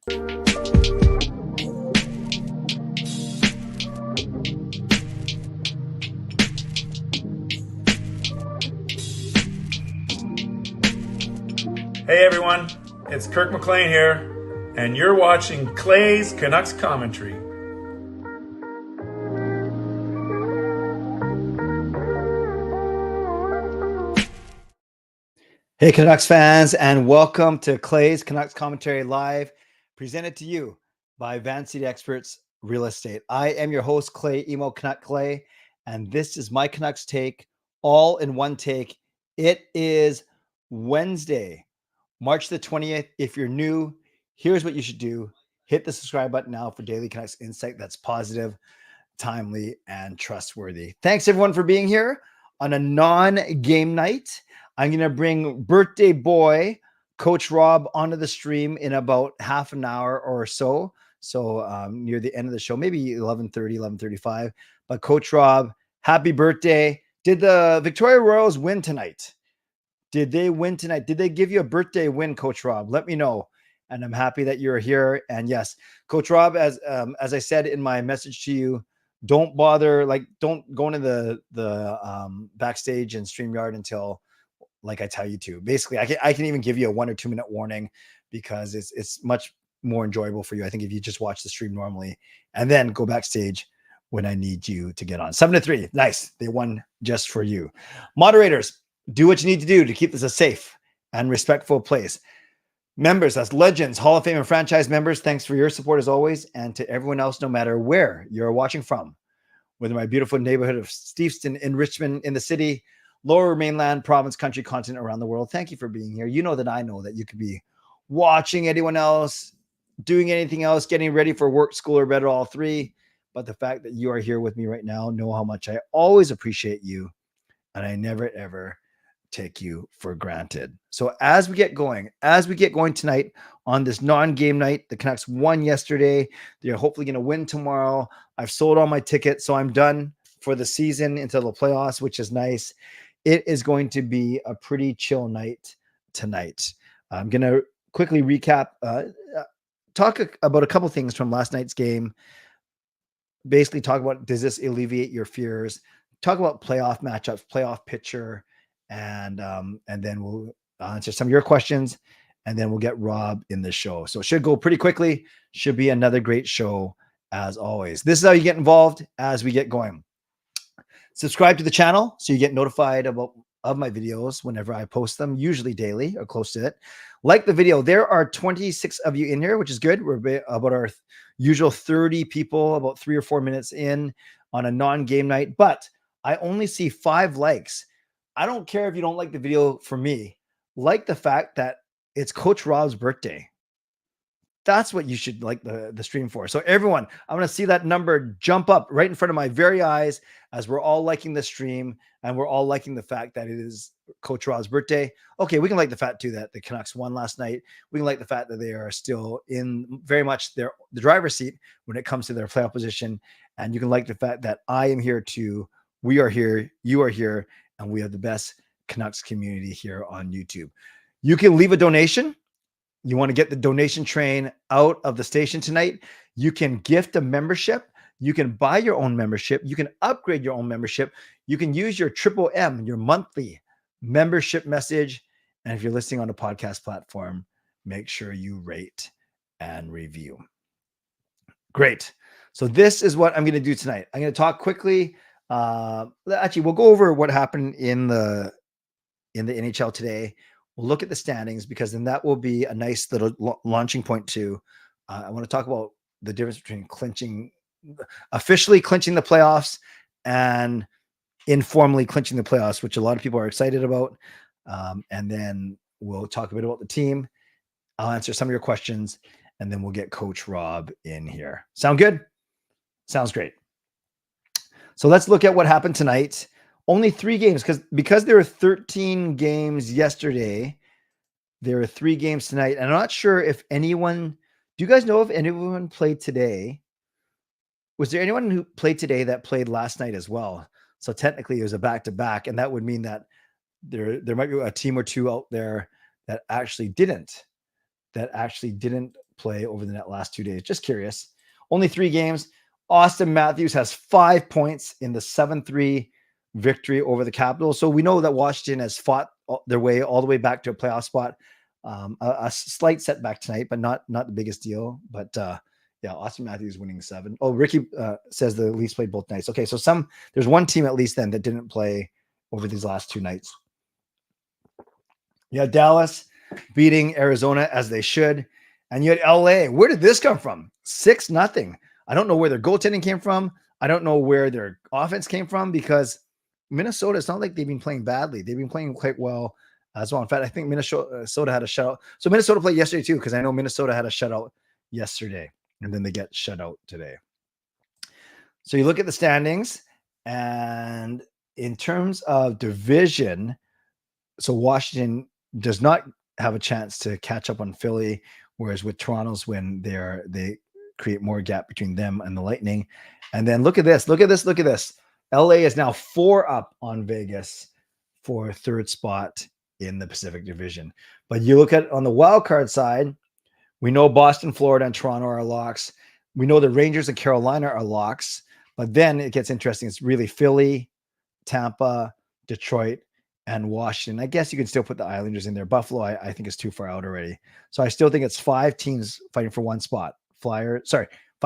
Hey everyone, it's Kirk McLean here, and you're watching Clay's Canucks Commentary. Hey Canucks fans, and welcome to Clay's Canucks Commentary Live, presented to you by Van City Experts Real Estate. I am your host, Clay Canuck Clay, and this is my Canucks take, all in one take. It is Wednesday, March the 20th. If you're new, here's what you should do. Hit the subscribe button now for daily Canucks insight that's positive, timely, and trustworthy. Thanks everyone for being here on a non-game night. I'm going to bring birthday boy, Coach Rob, onto the stream in about half an hour or so. So near the end of the show, maybe 11:30, 11:35. But Coach Rob, happy birthday. Did the Victoria Royals win tonight? Did they win tonight? Did they give you a birthday win, Coach Rob? Let me know. And I'm happy that you're here. And yes, Coach Rob, as I said in my message to you, don't bother, don't go into the backstage and StreamYard until like I tell you to. Basically, I can even give you a 1 or 2 minute warning because it's much more enjoyable for you. I think if you just watch the stream normally and then go backstage when I need you to get on. 7-3. Nice. They won just for you. Moderators, do what you need to do to keep this a safe and respectful place. Members, that's legends, Hall of Fame and franchise members, thanks for your support as always. And to everyone else, no matter where you're watching from, whether my beautiful neighborhood of Steveston in Richmond in the city, Lower Mainland, province, country, continent, around the world. Thank you for being here. You know that I know that you could be watching anyone else, doing anything else, getting ready for work, school, or bed, or all three. But the fact that you are here with me right now, know how much I always appreciate you. And I never, ever take you for granted. So as we get going tonight on this non-game night, the Canucks won yesterday. They're hopefully going to win tomorrow. I've sold all my tickets, so I'm done for the season until the playoffs, which is nice. It is going to be a pretty chill night tonight. I'm going to quickly recap, talk about a couple things from last night's game. Basically talk about, does this alleviate your fears? Talk about playoff matchups, playoff picture, and then we'll answer some of your questions, and then we'll get Rob in the show. So it should go pretty quickly. Should be another great show as always. This is how you get involved as we get going. Subscribe to the channel so you get notified of my videos whenever I post them, usually daily or close to it. Like the video. There are 26 of you in here, which is good. We're about our usual 30 people, about 3 or 4 minutes in on a non-game night, but I only see 5 likes. I don't care if you don't like the video for me. Like the fact that it's Coach Rob's birthday. That's what you should like the stream for. So everyone, I'm going to see that number jump up right in front of my very eyes as we're all liking the stream and we're all liking the fact that it is Coach Rob's birthday. Okay, we can like the fact too that the Canucks won last night. We can like the fact that they are still in very much the driver's seat when it comes to their playoff position. And you can like the fact that I am here too. We are here, you are here, and we have the best Canucks community here on YouTube. You can leave a donation. You want to get the donation train out of the station tonight. You can gift a membership. You can buy your own membership. You can upgrade your own membership. You can use your M, your monthly membership message. And if you're listening on a podcast platform, make sure you rate and review. Great. So this is what I'm going to do tonight. I'm going to talk quickly. Actually, we'll go over what happened in the NHL today. We'll look at the standings because then that will be a nice little launching point too. I want to talk about the difference between officially clinching the playoffs and informally clinching the playoffs, which a lot of people are excited about. And then we'll talk a bit about the team. I'll answer some of your questions and then we'll get Coach Rob in here. Sound good? Sounds great. So let's look at what happened tonight. Only 3 games because there were 13 games yesterday. There are 3 games tonight. And I'm not sure if anyone, do you guys know if anyone played today? Was there anyone who played today that played last night as well? So technically it was a back-to-back, and that would mean that there might be a team or two out there that actually didn't play over the last 2 days? Just curious. Only 3 games. Austin Matthews has 5 points in the 7-3 victory over the Capitals. So we know that Washington has fought their way all the way back to a playoff spot. A slight setback tonight, but not the biggest deal. But yeah, Austin Matthews winning 7. Oh, Ricky says the Leafs played both nights. Okay, so there's one team at least then that didn't play over these last 2 nights. Yeah, Dallas beating Arizona as they should. And you had LA. Where did this come from? 6-0. I don't know where their goaltending came from. I don't know where their offense came from, because Minnesota, it's not like they've been playing badly. They've been playing quite well as well. In fact, I think Minnesota had a shutout. So Minnesota played yesterday too, because I know Minnesota had a shutout yesterday, and then they get shut out today. So you look at the standings, and in terms of division, so Washington does not have a chance to catch up on Philly, whereas with Toronto's win, they create more gap between them and the Lightning. And then look at this. LA is now 4 up on Vegas for 3rd spot in the Pacific Division. But you look at on the wild card side, we know Boston, Florida, and Toronto are locks. We know the Rangers and Carolina are locks. But then it gets interesting. It's really Philly, Tampa, Detroit, and Washington. I guess you can still put the Islanders in there. Buffalo, I think, is too far out already. So I still think it's 5 teams fighting for 1 spot. 5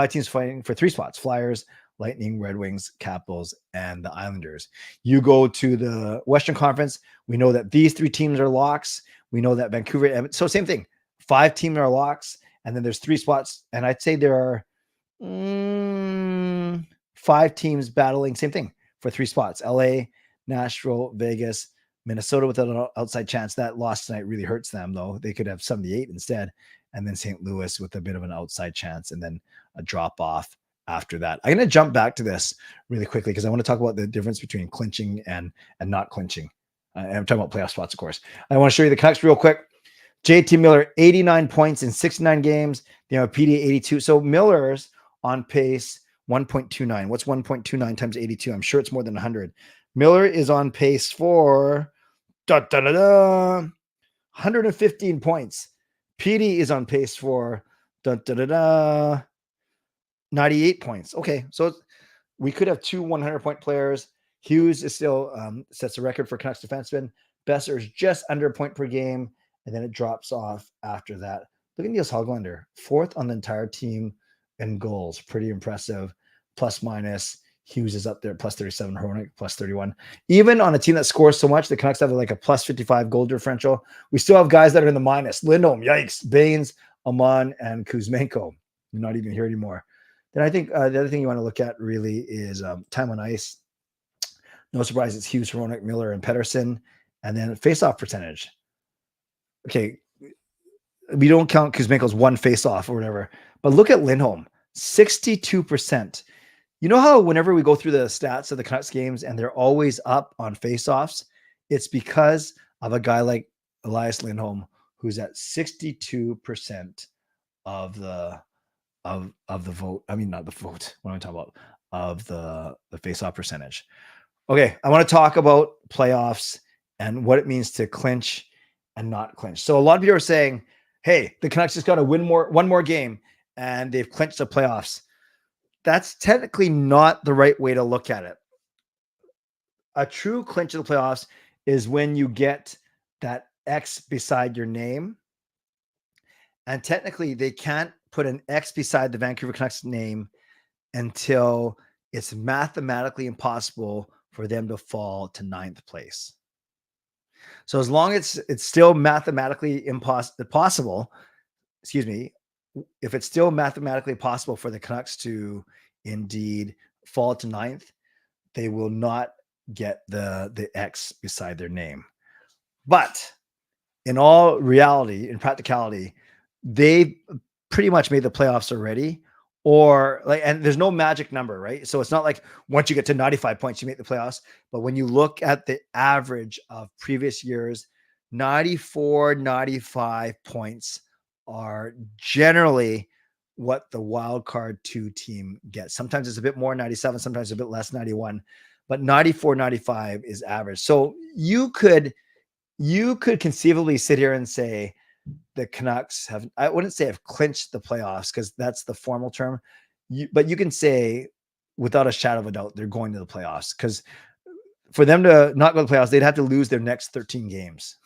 teams fighting for 3 spots. Flyers, Lightning, Red Wings, Capitals, and the Islanders. You go to the Western Conference. We know that these 3 teams are locks. We know that Vancouver. So same thing. 5 teams are locks. And then there's 3 spots. And I'd say there are 5 teams battling. Same thing for 3 spots. LA, Nashville, Vegas, Minnesota with an outside chance. That loss tonight really hurts them, though. They could have 78 instead. And then St. Louis with a bit of an outside chance, and then a drop off after that. I'm going to jump back to this really quickly because I want to talk about the difference between clinching and not clinching. I'm talking about playoff spots, of course. I want to show you the Canucks real quick. JT Miller, 89 points in 69 games. They have a PD 82. So Miller's on pace 1.29. What's 1.29 times 82? I'm sure it's more than 100. Miller is on pace for 115 points. PD is on pace for 98 points. Okay, so we could have 2 100-point players. Hughes is still sets a record for Canucks defenseman. Besser is just under a point per game, and then it drops off after that. Look at Niels Höglander, 4th on the entire team in goals. Pretty impressive. Plus minus. Hughes is up there, plus 37. Hronek, plus 31. Even on a team that scores so much, the Canucks have like a plus 55 goal differential. We still have guys that are in the minus. Lindholm, yikes. Baines, Aman, and Kuzmenko. They're not even here anymore. Then I think the other thing you want to look at really is time on ice. No surprise, it's Hughes, Hronek, Miller, and Pettersson. And then face-off percentage. Okay, we don't count Kuzmenko's 1 face-off or whatever. But look at Lindholm, 62%. You know how whenever we go through the stats of the Canucks games and they're always up on faceoffs, it's because of a guy like Elias Lindholm, who's at 62% of the vote. I mean, not the vote. What am I talking about? Of the faceoff percentage. Okay, I want to talk about playoffs and what it means to clinch and not clinch. So a lot of people are saying, "Hey, the Canucks just got to win one more game and they've clinched the playoffs." That's technically not the right way to look at it. A true clinch of the playoffs is when you get that X beside your name. And technically, they can't put an X beside the Vancouver Canucks name until it's mathematically impossible for them to fall to 9th place. So as long as it's still mathematically possible, if it's still mathematically possible for the Canucks to indeed fall to 9th, they will not get the X beside their name. But in all reality, in practicality, they pretty much made the playoffs already. And there's no magic number, right? So it's not like once you get to 95 points, you make the playoffs. But when you look at the average of previous years, 94, 95 points are generally what the wild card 2 team gets. Sometimes it's a bit more, 97, sometimes a bit less, 91, but 94, 95 is average. So you could conceivably sit here and say the Canucks have, I wouldn't say have clinched the playoffs because that's the formal term, but you can say without a shadow of a doubt, they're going to the playoffs, because for them to not go to the playoffs, they'd have to lose their next 13 games,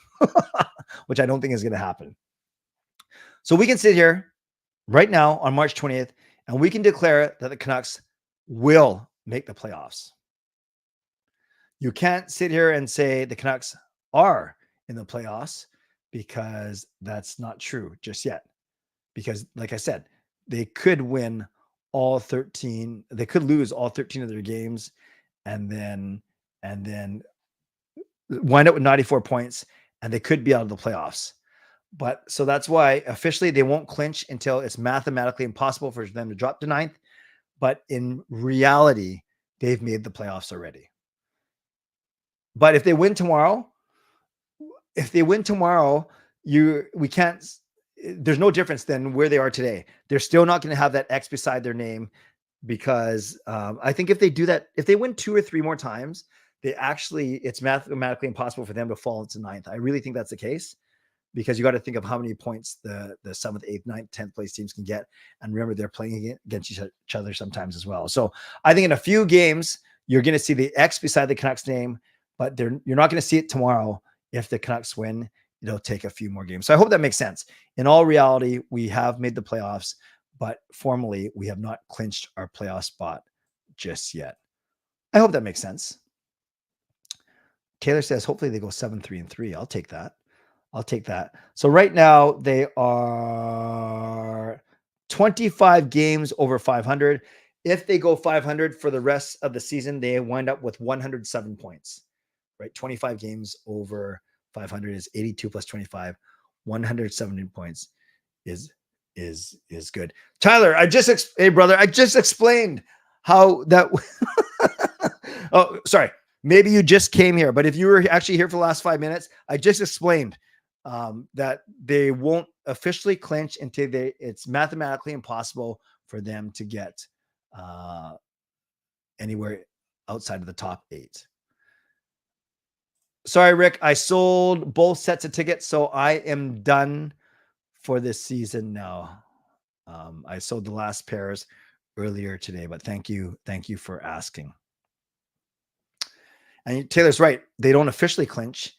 which I don't think is going to happen. So we can sit here right now on March 20th, and we can declare that the Canucks will make the playoffs. You can't sit here and say the Canucks are in the playoffs, because that's not true just yet. Because like I said, they could win all 13. They could lose all 13 of their games and then wind up with 94 points, and they could be out of the playoffs. But so that's why officially they won't clinch until it's mathematically impossible for them to drop to 9th. But in reality, they've made the playoffs already. But if they win tomorrow, we can't, there's no difference than where they are today. They're still not going to have that X beside their name, because I think if they do that, if they win 2 or 3 more times, it's mathematically impossible for them to fall into 9th. I really think that's the case, because you got to think of how many points the 7th, 8th, 9th, 10th place teams can get. And remember, they're playing against each other sometimes as well. So I think in a few games, you're going to see the X beside the Canucks name, but you're not going to see it tomorrow. If the Canucks win, it'll take a few more games. So I hope that makes sense. In all reality, we have made the playoffs, but formally, we have not clinched our playoff spot just yet. I hope that makes sense. Taylor says, hopefully they go 7-3-3. I'll take that. So right now they are 25 games over 500. If they go 500 for the rest of the season, they wind up with 107 points, right? 25 games over 500 is 82 plus 25, 117 points is good. Tyler, hey brother, I just explained how that, oh, sorry. Maybe you just came here, but if you were actually here for the last 5 minutes, I just explained that they won't officially clinch until it's mathematically impossible for them to get anywhere outside of the top 8. Sorry, Rick, I sold both sets of tickets, so I am done for this season now. I sold the last pairs earlier today, but thank you for asking. And Taylor's right; they don't officially clinch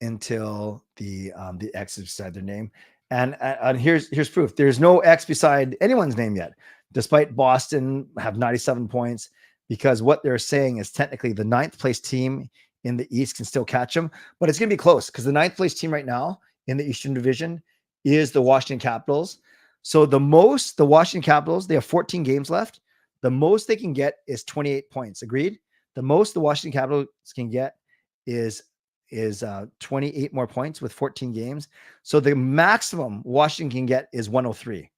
until the X is beside their name. And here's proof: there's no X beside anyone's name yet, despite Boston have 97 points. Because what they're saying is technically the 9th place team in the East can still catch them, but it's going to be close, because the 9th place team right now in the Eastern Division is the Washington Capitals. So the Washington Capitals, they have 14 games left. The most they can get is 28 points. Agreed? The most the Washington Capitals can get is 28 more points with 14 games. So the maximum Washington can get is 103.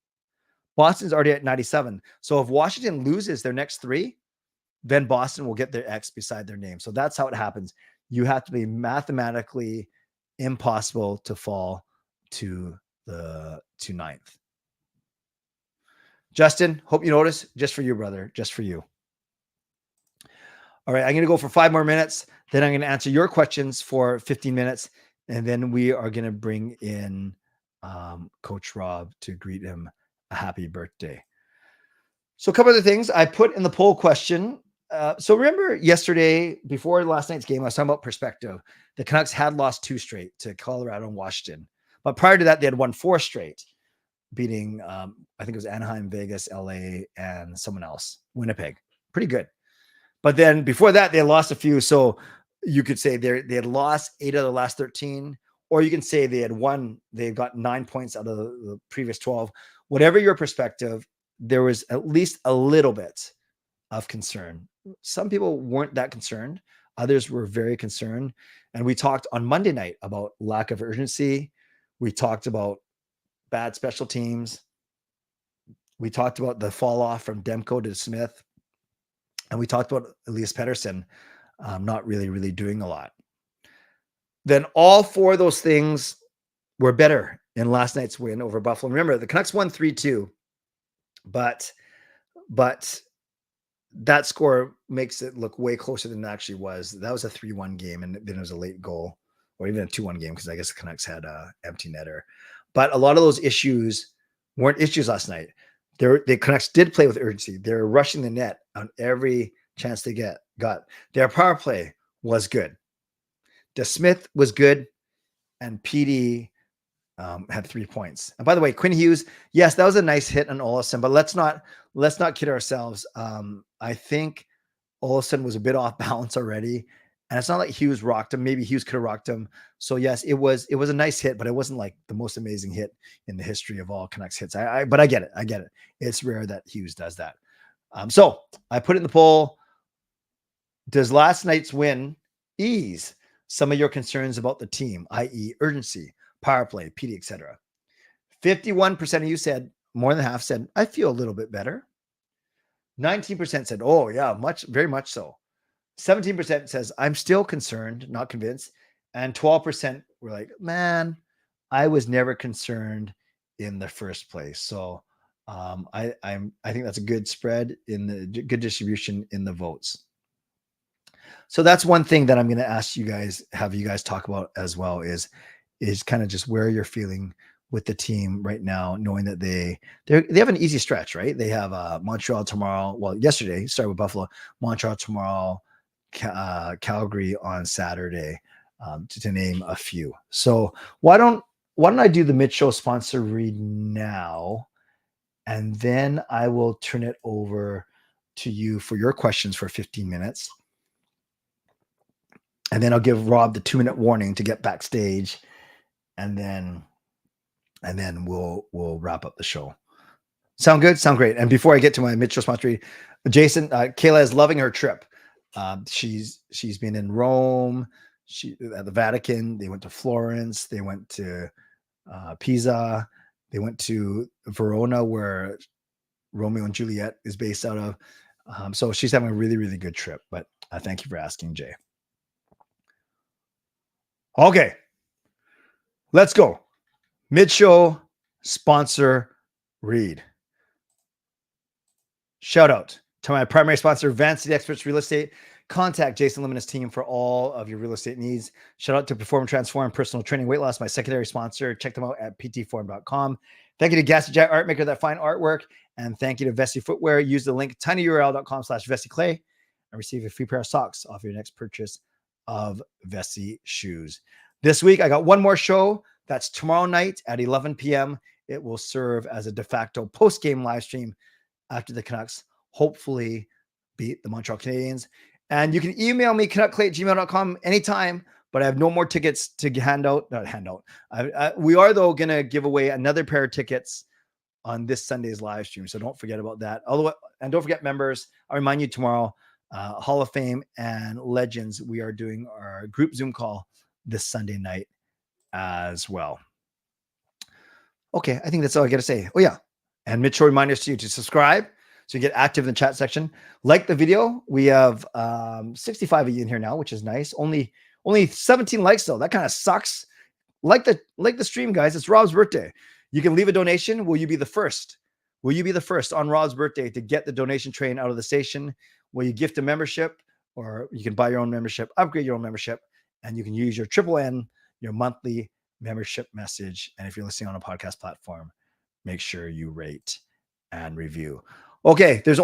Boston's already at 97. So if Washington loses their next 3, then Boston will get their X beside their name. So that's how it happens. You have to be mathematically impossible to fall to 9th. Justin, hope you notice. Just for you, brother. Just for you. All right, I'm going to go for 5 more minutes. Then I'm going to answer your questions for 15 minutes. And then we are going to bring in Coach Rob to greet him a happy birthday. So a couple other things I put in the poll question. So remember yesterday, before last night's game, I was talking about perspective. The Canucks had lost 2 straight to Colorado and Washington. But prior to that, they had won 4 straight, beating, I think it was Anaheim, Vegas, LA, and someone else, Winnipeg. Pretty good. But then before that, they lost a few. So you could say they had lost 8 out of the last 13, or you can say they had won. They got 9 points out of the previous 12. Whatever your perspective, there was at least a little bit of concern. Some people weren't that concerned. Others were very concerned. And we talked on Monday night about lack of urgency. We talked about bad special teams. We talked about the fall off from Demko to Smith. And we talked about Elias Pettersson not really doing a lot. Then all 4 of those things were better in last night's win over Buffalo. Remember, the Canucks won 3-2, but that score makes it look way closer than it actually was. That was a 3-1 game, and then it was a late goal, or even a 2-1 game, because I guess the Canucks had an empty netter. But a lot of those issues weren't issues last night. The Canucks did play with urgency. They were rushing the net on every chance they got. Their power play was good. DeSmith was good, and PD had 3 points. And by the way, Quinn Hughes, yes, that was a nice hit on Olsen, but let's not kid ourselves. I think Olsen was a bit off balance already, and it's not like Hughes rocked him. Maybe Hughes could have rocked him. So yes, it was a nice hit, but it wasn't like the most amazing hit in the history of all Canucks hits. But I get it. It's rare that Hughes does that. So I put it in the poll. Does last night's win ease some of your concerns about the team, i.e. urgency, power play, PD, etc.? 51% of you said, more than half said, I feel a little bit better. 19% said, oh yeah, very much so. 17% says, I'm still concerned, not convinced. And 12% were like, man, I was never concerned in the first place. So I think that's a good spread in the good distribution in the votes. So that's one thing that I'm going to ask you guys, have you guys talk about as well, is kind of just where you're feeling with the team right now, knowing that they have an easy stretch, right? They have Montreal tomorrow. Well, yesterday started with Buffalo, Montreal tomorrow, Calgary on Saturday, to name a few. So why don't I do the mid-show sponsor read now, and then I will turn it over to you for your questions for 15 minutes. And then I'll give Rob the 2-minute warning to get backstage, and then we'll wrap up the show. Sound good? Sound great. And before I get to my mid-show sponsor read, Jason, Kayla is loving her trip. She's been in Rome, at the Vatican. They went to Florence. They went to Pisa. They went to Verona, where Romeo and Juliet is based out of. So she's having a really, really good trip. But thank you for asking, Jay. Okay, let's go. Mid-show sponsor read. Shout out to my primary sponsor, Van City Experts Real Estate. Contact Jason Lim and his team for all of your real estate needs. Shout out to Perform Transform Personal Training Weight Loss, my secondary sponsor. Check them out at ptform.com. Thank you to Gassy Jack Art Maker, that fine artwork. And thank you to Vessi Footwear. Use the link tinyurl.com/VessiClay and receive a free pair of socks off your next purchase of Vessi shoes. This week, I got one more show. That's tomorrow night at 11 p.m. It will serve as a de facto post-game live stream after the Canucks hopefully beat the Montreal Canadiens. And you can email me, canuckclay@gmail.com anytime, but I have no more tickets to hand out. We are, though, going to give away another pair of tickets on this Sunday's live stream, so don't forget about that. And don't forget, members, I'll remind you tomorrow, Hall of Fame and Legends, we are doing our group Zoom call this Sunday night as well. Okay, I think that's all I got to say. Oh, yeah. And mid-show reminders to you to subscribe so you get active in the chat section. Like the video. We have 65 of you in here now, which is nice. Only 17 likes, though. That kind of sucks. Like the stream, guys. It's Rob's birthday. You can leave a donation. Will you be the first? Will you be the first on Rob's birthday to get the donation train out of the station? Will you gift a membership, or you can buy your own membership, upgrade your own membership, and you can use your N, your monthly membership message. And if you're listening on a podcast platform, make sure you rate and review. Okay, there's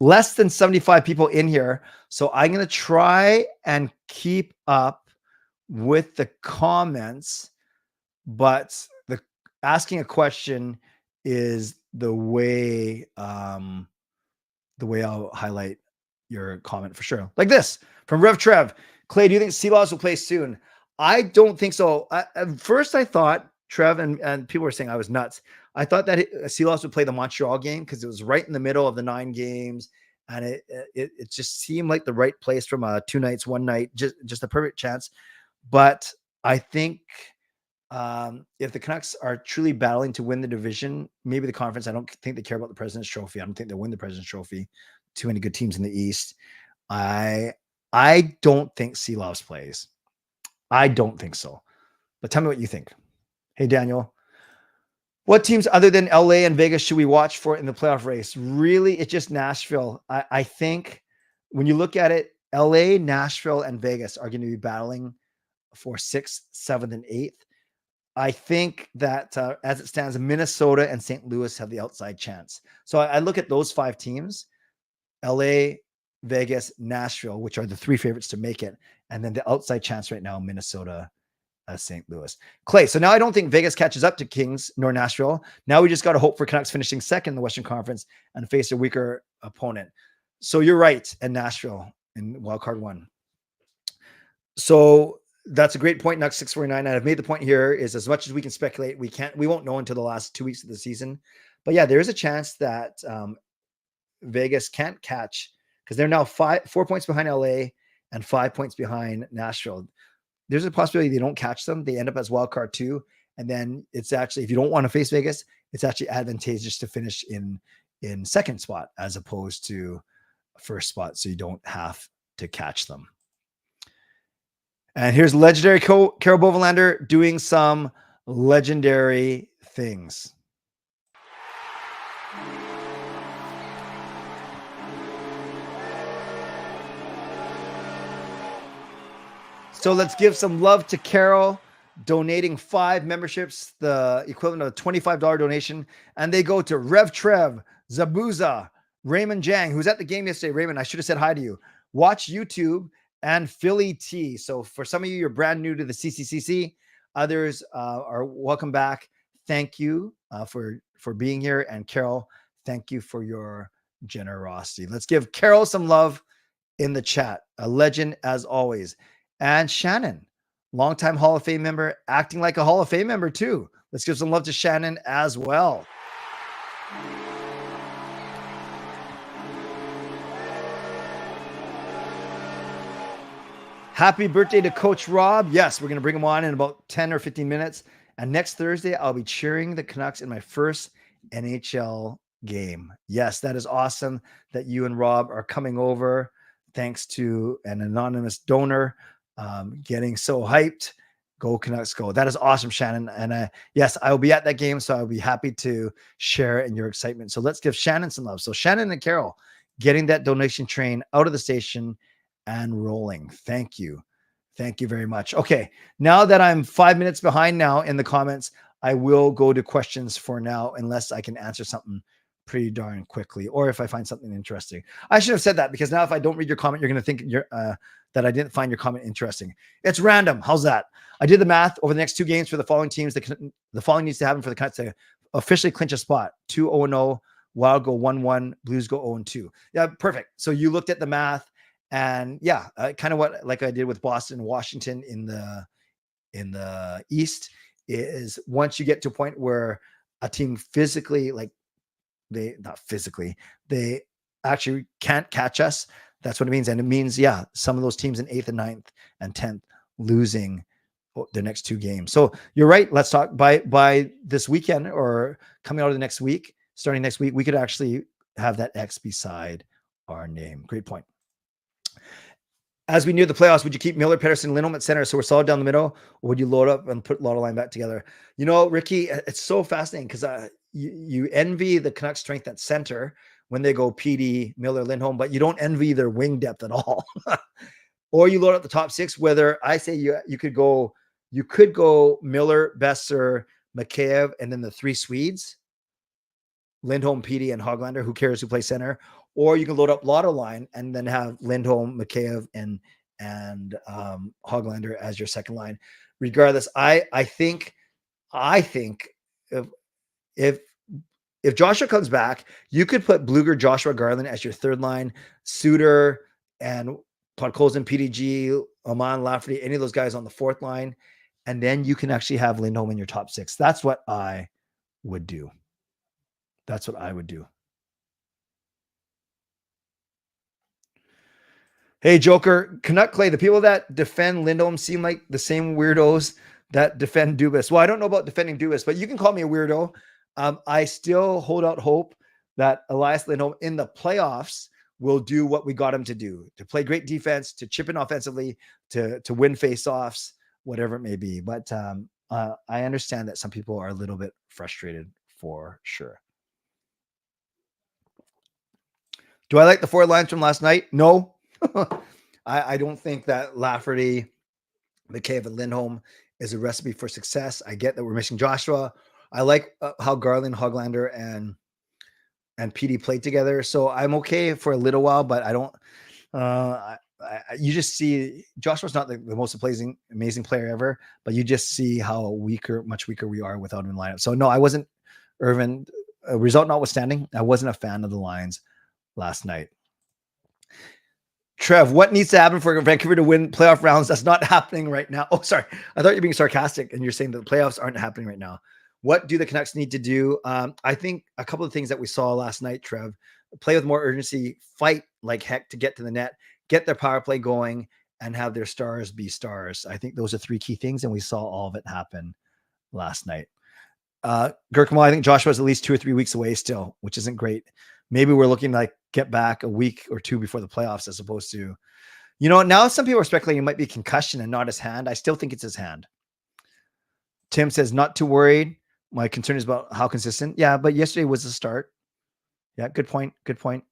less than 75 people in here, so I'm going to try and keep up with the comments, but the asking a question is the way I'll highlight your comment for sure. Like this from Rev Trev. Clay, do you think Sealaws will play soon? I don't think so. At first, I thought, Trev, and people were saying I was nuts. I thought that Sealaws would play the Montreal game because it was right in the middle of the 9 games, and it just seemed like the right place from 2 nights, 1 night, just a perfect chance. But I think if the Canucks are truly battling to win the division, maybe the conference, I don't think they care about the President's Trophy. I don't think they'll win the President's Trophy. Too many good teams in the East. I don't think Sealaws plays. I don't think so. But tell me what you think. Hey, Daniel. What teams other than LA and Vegas should we watch for in the playoff race? Really, it's just Nashville. I think when you look at it, LA, Nashville, and Vegas are going to be battling for 6th, 7th, and 8th. I think that as it stands, Minnesota and St. Louis have the outside chance. So I look at those 5 teams, LA, Vegas, Nashville, which are the 3 favorites to make it. And then the outside chance right now, Minnesota, St. Louis. Clay, so now I don't think Vegas catches up to Kings nor Nashville. Now we just got to hope for Canucks finishing second in the Western Conference and face a weaker opponent. So you're right, and Nashville in wildcard 1. So that's a great point, Nux 649. And I've made the point here is as much as we can speculate, we won't know until the last 2 weeks of the season. But yeah, there is a chance that Vegas can't catch because they're now 4 points behind LA and 5 points behind Nashville. There's a possibility they don't catch them. They end up as wild card 2. And then it's actually, if you don't want to face Vegas, it's actually advantageous to finish in second spot as opposed to first spot. So you don't have to catch them. And here's legendary Carol Bovelander doing some legendary things. So let's give some love to Carol, donating 5 memberships, the equivalent of a $25 donation. And they go to Rev Trev, Zabuza, Raymond Jang, who's at the game yesterday. Raymond, I should have said hi to you. Watch YouTube, and Philly T. So for some of you, you're brand new to the CCCC. Others are welcome back. Thank you for being here. And Carol, thank you for your generosity. Let's give Carol some love in the chat. A legend as always. And Shannon, longtime Hall of Fame member, acting like a Hall of Fame member too. Let's give some love to Shannon as well. Happy birthday to Coach Rob. Yes, we're going to bring him on in about 10 or 15 minutes. And next Thursday, I'll be cheering the Canucks in my first NHL game. Yes, that is awesome that you and Rob are coming over. Thanks to an anonymous donor getting so hyped. Go Canucks, go. That is awesome, Shannon. And yes, I will be at that game, so I'll be happy to share in your excitement. So let's give Shannon some love. So Shannon and Carol getting that donation train out of the station and rolling. Thank you. Thank you very much. Okay, now that I'm 5 minutes behind now in the comments, I will go to questions for now, unless I can answer something pretty darn quickly, or if I find something interesting. I should have said that, because now if I don't read your comment, you're going to think that I didn't find your comment interesting. It's random. How's that? I did the math over the next 2 games for the following teams. The following needs to happen for the Canucks to officially clinch a spot: 2-0-0, Wild go 1-1, Blues go 0-2. Yeah, perfect. So you looked at the math, and yeah, kind of what like I did with Boston and Washington in the East is once you get to a point where a team physically, like they actually can't catch us. That's what it means. And it means, yeah, some of those teams in 8th and 9th and 10th losing their next 2 games. So you're right. Let's talk by this weekend, or coming out of the next week, starting next week, we could actually have that X beside our name. Great point. As we near the playoffs, would you keep Miller, Pettersson, Lindholm at center so we're solid down the middle, or would you load up and put Lotto line back together? You know, Ricky, it's so fascinating because you envy the Canucks' strength at center when they go PD, Miller, Lindholm, but you don't envy their wing depth at all. Or you load up the top 6. Whether I say you could go Miller, Besser, Mikheyev, and then the 3 Swedes, Lindholm, PD, and Hoglander. Who cares who plays center? Or you can load up Lotto line and then have Lindholm, Mikheyev, and Hoglander as your second line. Regardless, I think if Joshua comes back, you could put Blueger, Joshua, Garland as your third line, Suter and Podkolzin, PDG, Aman, Lafferty, any of those guys on the 4th line, and then you can actually have Lindholm in your top 6. That's what I would do. That's what I would do. Hey, Joker, Canuck Clay, the people that defend Lindholm seem like the same weirdos that defend Dubas. Well, I don't know about defending Dubas, but you can call me a weirdo. I still hold out hope that Elias Lindholm in the playoffs will do what we got him to do, to play great defense, to chip in offensively, to win faceoffs, whatever it may be. But I understand that some people are a little bit frustrated for sure. Do I like the 4 lines from last night? No. I don't think that Lafferty, Mikheyev, and Lindholm is a recipe for success. I get that we're missing Joshua. I like how Garland, Hoglander, and PD played together. So I'm okay for a little while, but I don't. You just see Joshua's not the most amazing player ever, but you just see how much weaker we are without him in the lineup. So no, I wasn't, Irvin, result notwithstanding, I wasn't a fan of the Lions last night. Trev, what needs to happen for Vancouver to win playoff rounds? That's not happening right now. Oh, sorry. I thought you were being sarcastic and you're saying that the playoffs aren't happening right now. What do the Canucks need to do? I think a couple of things that we saw last night, Trev, play with more urgency, fight like heck to get to the net, get their power play going, and have their stars be stars. I think those are three key things, and we saw all of it happen last night. Gurkmal, I think Joshua's at least 2 or 3 weeks away still, which isn't great. Maybe we're looking like get back a week or two before the playoffs, as opposed to, now some people are speculating it might be concussion and not his hand. I still think it's his hand. Tim says, not too worried. My concern is about how consistent. Yeah, but yesterday was the start. Yeah, good point. Good point.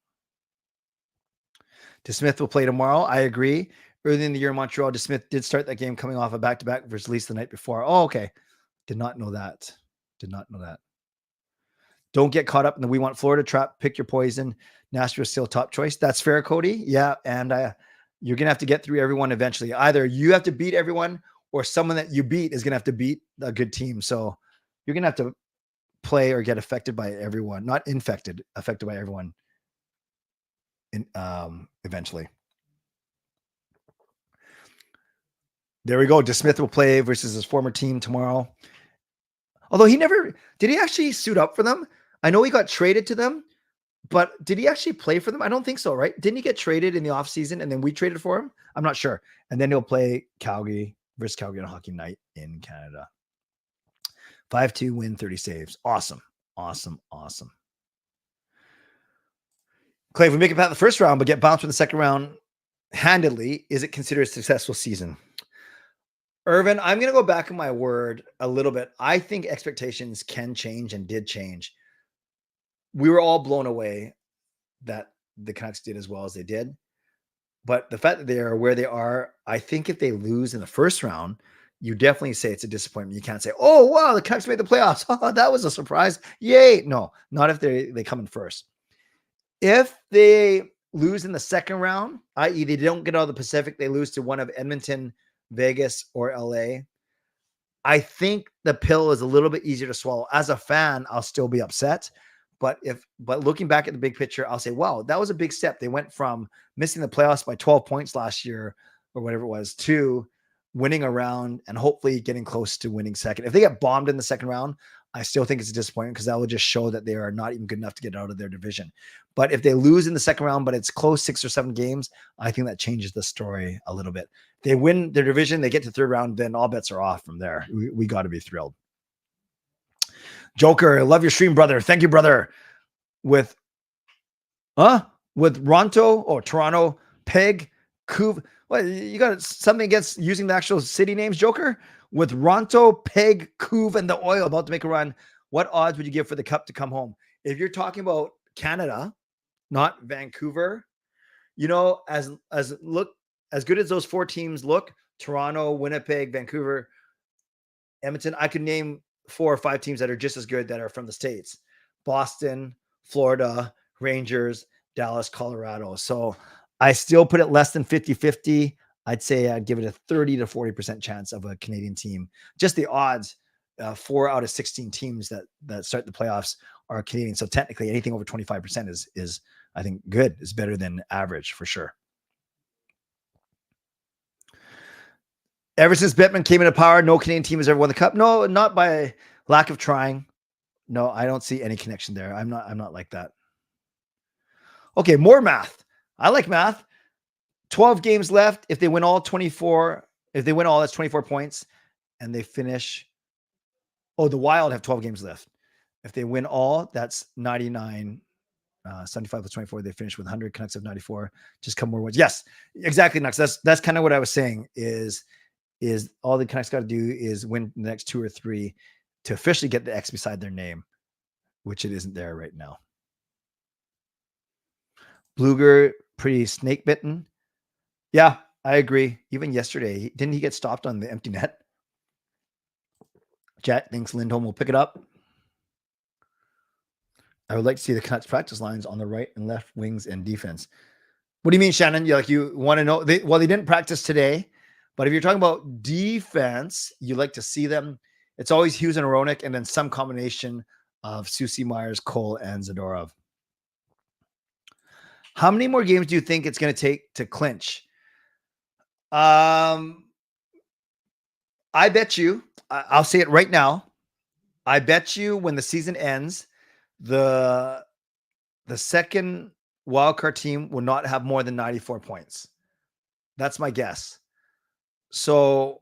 DeSmith will play tomorrow. I agree. Early in the year in Montreal, DeSmith did start that game coming off a back-to-back versus Leafs the night before. Oh, okay. Did not know that. Don't get caught up in the we want Florida trap. Pick your poison. Nashville is still top choice. That's fair, Cody. Yeah, and you're going to have to get through everyone eventually. Either you have to beat everyone or someone that you beat is going to have to beat a good team. So you're going to have to play or get affected by everyone. Not infected, affected by everyone eventually. There we go. DeSmith will play versus his former team tomorrow. Although did he actually suit up for them? I know he got traded to them, but did he actually play for them? I don't think so, right? Didn't he get traded in the offseason and then we traded for him? I'm not sure. And then he'll play Calgary versus Calgary on Hockey Night in Canada. 5-2 win, 30 saves. Awesome. Clay, if we make it past the first round but get bounced in the second round handedly, is it considered a successful season? Irvin, I'm going to go back on my word a little bit. I think expectations can change and did change. We were all blown away that the Canucks did as well as they did. But the fact that they are where they are, I think if they lose in the first round, you definitely say it's a disappointment. You can't say, oh, wow, the Canucks made the playoffs. Oh, that was a surprise. Yay. No, not if they come in first. If they lose in the second round, i.e. they don't get out of the Pacific, they lose to one of Edmonton, Vegas, or LA, I think the pill is a little bit easier to swallow. As a fan, I'll still be upset. But looking back at the big picture, I'll say, wow, that was a big step. They went from missing the playoffs by 12 points last year or whatever it was to winning a round and hopefully getting close to winning second. If they get bombed in the second round, I still think it's a disappointment because that will just show that they are not even good enough to get out of their division. But if they lose in the second round, but it's close 6 or 7 games, I think that changes the story a little bit. They win their division, they get to third round, then all bets are off from there. We got to be thrilled. Joker, love your stream, brother. Thank you, brother. With Ronto or Toronto, Peg, Couve. What, you got something against using the actual city names, Joker? With Ronto, Peg, Couve, and the Oil about to make a run, what odds would you give for the Cup to come home? If you're talking about Canada, not Vancouver, as good as those 4 teams look, Toronto, Winnipeg, Vancouver, Edmonton, I could name 4 or 5 teams that are just as good that are from the States. Boston, Florida, Rangers, Dallas, Colorado. So I still put it less than 50-50. I'd say I'd give it a 30 to 40% chance of a Canadian team. Just the odds, 4 out of 16 teams that start the playoffs are Canadian. So technically anything over 25% is I think good. Is better than average for sure. Ever since Bettman came into power, no Canadian team has ever won the Cup. No, not by lack of trying. No, I don't see any connection there. I'm not like that. Okay, more math. I like math. 12 games left. If they win all 24, that's 24 points. And they finish. Oh, the Wild have 12 games left. If they win all, that's 99. 75 plus 24. They finish with 100. Canucks have 94. Just come more wins. Yes, exactly. Nucks. That's kind of what I was saying is all the Canucks got to do is win the next 2 or 3 to officially get the X beside their name, which it isn't there right now. Bluger, pretty snake bitten. Yeah, I agree. Even yesterday, didn't he get stopped on the empty net? Jack thinks Lindholm will pick it up. I would like to see the Canucks practice lines on the right and left wings and defense. What do you mean, Shannon? You want to know? They didn't practice today, but if you're talking about defense, you like to see them. It's always Hughes and Aronik, and then some combination of Susie, Myers, Cole, and Zadorov. How many more games do you think it's going to take to clinch? I bet you, I'll say it right now. I bet you when the season ends, the second wildcard team will not have more than 94 points. That's my guess. So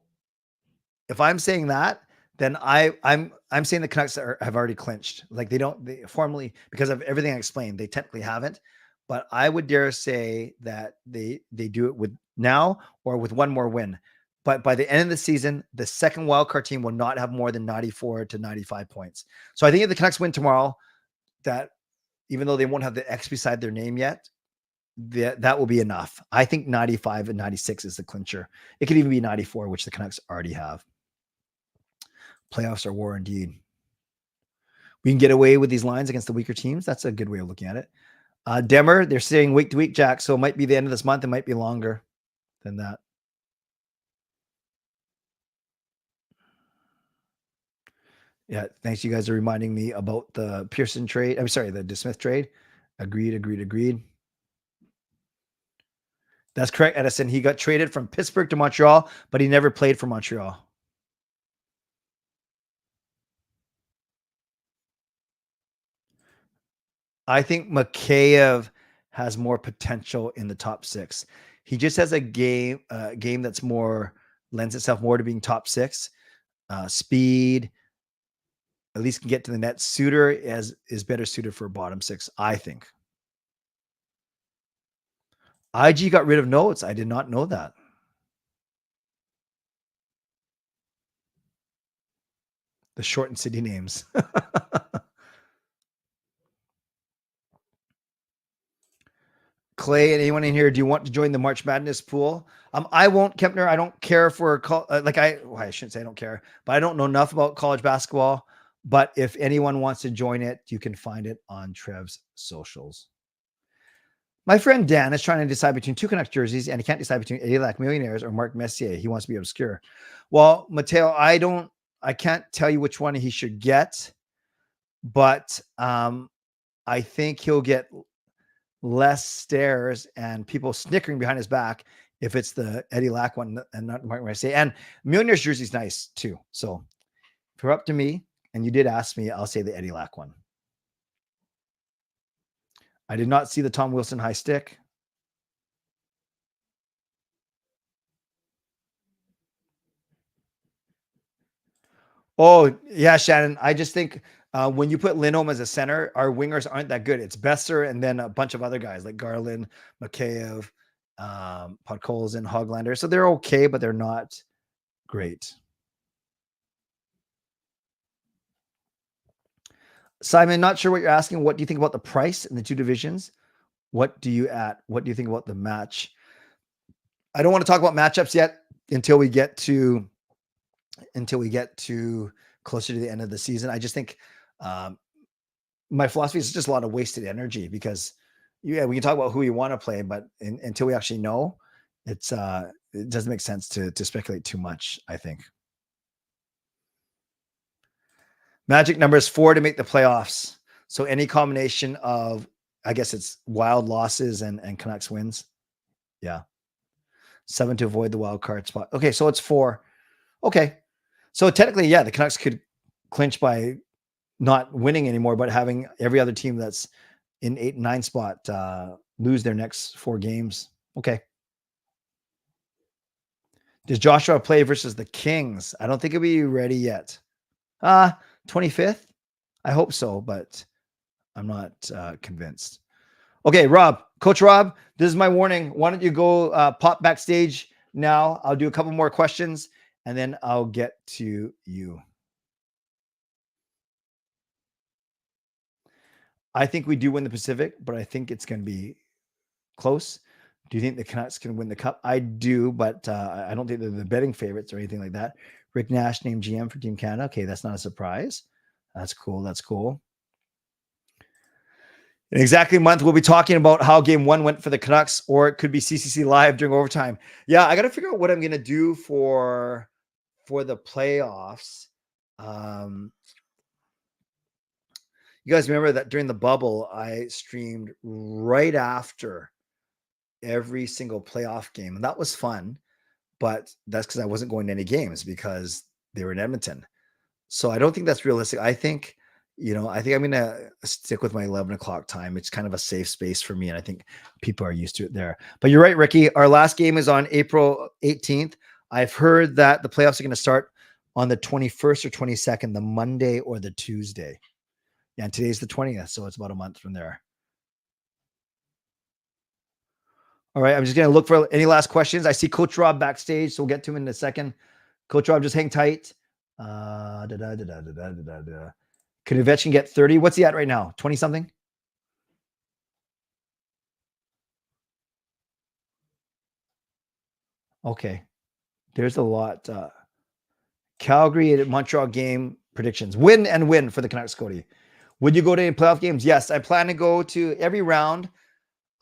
if I'm saying that, then I'm saying the Canucks have already clinched. Like they formally, because of everything I explained, they technically haven't. But I would dare say that they do it with now or with one more win. But by the end of the season, the second wildcard team will not have more than 94 to 95 points. So I think if the Canucks win tomorrow, that even though they won't have the X beside their name yet, that will be enough. I think 95 and 96 is the clincher. It could even be 94, which the Canucks already have. Playoffs are war indeed. We can get away with these lines against the weaker teams. That's a good way of looking at it. Demmer, they're saying week to week, Jack. So it might be the end of this month. It might be longer than that. Yeah, thanks. You guys are reminding me about the Pearson trade. I'm sorry, the DeSmith trade. Agreed. That's correct, Edison. He got traded from Pittsburgh to Montreal, but he never played for Montreal. I think Mikheyev has more potential in the top six. He just has a game that's more lends itself more to being top six. Speed, at least can get to the net. Suter is better suited for a bottom six, I think. IG got rid of notes. I did not know that. The shortened city names. Clay and anyone in here, do you want to join the March Madness pool? I won't, Kempner. I don't care for I shouldn't say I don't care, but I don't know enough about college basketball. But if anyone wants to join it, you can find it on Trev's socials. My friend Dan is trying to decide between two Canucks jerseys, and he can't decide between Eddie Lac Millionaires or Mark Messier. He wants to be obscure. Well, Mateo, I can't tell you which one he should get, but I think he'll get less stares and people snickering behind his back if it's the Eddie Lac one and not Mark Messier. And Millionaire's jersey's nice too. So if you're up to me and you did ask me, I'll say the Eddie Lac one. I did not see the Tom Wilson high stick. Oh, yeah, Shannon. I just think when you put Lindholm as a center, our wingers aren't that good. It's Besser and then a bunch of other guys like Garland, Mikheyev, Podkolzin, Hoglander. So they're okay, but they're not great. Simon, not sure what you're asking. What do you think about the price in the two divisions? What do you think about the match? I don't want to talk about matchups yet until we get to closer to the end of the season. I just think my philosophy is just a lot of wasted energy because we can talk about who you want to play, but until we actually know, it doesn't make sense to speculate too much, I think. Magic number is 4 to make the playoffs. So any combination of, I guess it's Wild losses and Canucks wins. Yeah. 7 to avoid the wild card spot. Okay, so it's 4. Okay. So technically, yeah, the Canucks could clinch by not winning anymore, but having every other team that's in 8 and 9 spot lose their next 4 games. Okay. Does Joshua play versus the Kings? I don't think it'll be ready yet. 25th? I hope so, but I'm not convinced. Okay, Rob, Coach Rob, this is my warning. Why don't you go pop backstage now? I'll do a couple more questions and then I'll get to you. I think we do win the Pacific, but I think it's going to be close. Do you think the Canucks can win the cup? I do, but I don't think they're the betting favorites or anything like that. Rick Nash named GM for Team Canada. Okay, that's not a surprise. That's cool. That's cool. In exactly a month, we'll be talking about how game 1 went for the Canucks, or it could be CCC live during overtime. Yeah, I got to figure out what I'm going to do for the playoffs. You guys remember that during the bubble, I streamed right after every single playoff game, and that was fun. But that's because I wasn't going to any games because they were in Edmonton. So I don't think that's realistic. I think I'm going to stick with my 11 o'clock time. It's kind of a safe space for me, and I think people are used to it there. But you're right, Ricky. Our last game is on April 18th. I've heard that the playoffs are going to start on the 21st or 22nd, the Monday or the Tuesday. Yeah, and today's the 20th, so it's about a month from there. All right, I'm just going to look for any last questions. I see Coach Rob backstage, so we'll get to him in a second. Coach Rob, just hang tight. Could Ovechkin get 30? What's he at right now? 20-something? Okay. There's a lot. Calgary at Montreal game predictions. Win and win for the Canucks, Cody. Would you go to any playoff games? Yes, I plan to go to every round.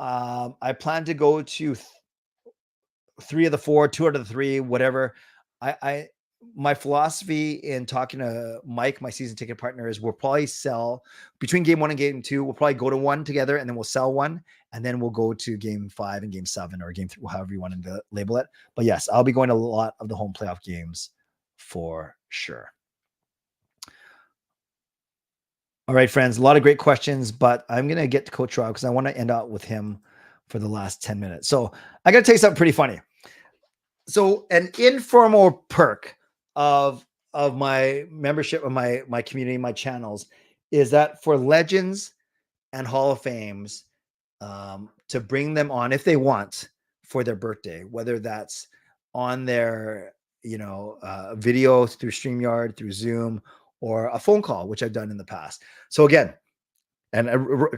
I plan to go to 3 of the 4, 2 out of the 3, whatever. My philosophy in talking to Mike, my season ticket partner, is we'll probably sell between game 1 and game 2. We'll probably go to one together, and then we'll sell one, and then we'll go to game 5 and game 7 or game 3, however you want to label it. But yes, I'll be going to a lot of the home playoff games for sure. All right, friends, a lot of great questions, but I'm going to get to Coach Rob because I want to end out with him for the last 10 minutes. So I got to tell you something pretty funny. So an informal perk of my membership of my community, my channels, is that for legends and Hall of Fames, to bring them on if they want for their birthday, whether that's on their video through StreamYard, through Zoom, or a phone call, which I've done in the past. So again, and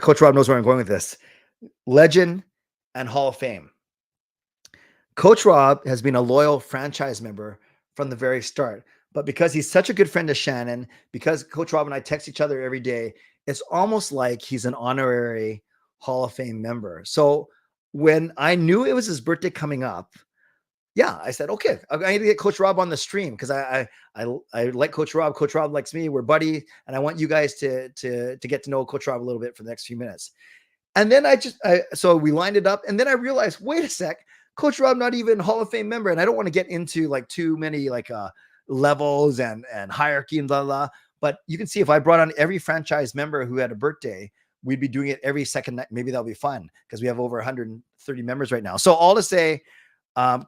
Coach Rob knows where I'm going with this: legend and Hall of Fame. Coach Rob has been a loyal franchise member from the very start, but because he's such a good friend of Shannon, because Coach Rob and I text each other every day, it's almost like he's an honorary Hall of Fame member. So when I knew it was his birthday coming up, yeah, I said, okay, I need to get Coach Rob on the stream because I like Coach Rob. Coach Rob likes me. We're buddy, and I want you guys to get to know Coach Rob a little bit for the next few minutes. And then so we lined it up, and then I realized, wait a sec, Coach Rob not even Hall of Fame member, and I don't want to get into like too many levels and hierarchy and blah blah. But you can see if I brought on every franchise member who had a birthday, we'd be doing it every second night. Maybe that'll be fun because we have over 130 members right now. So all to say,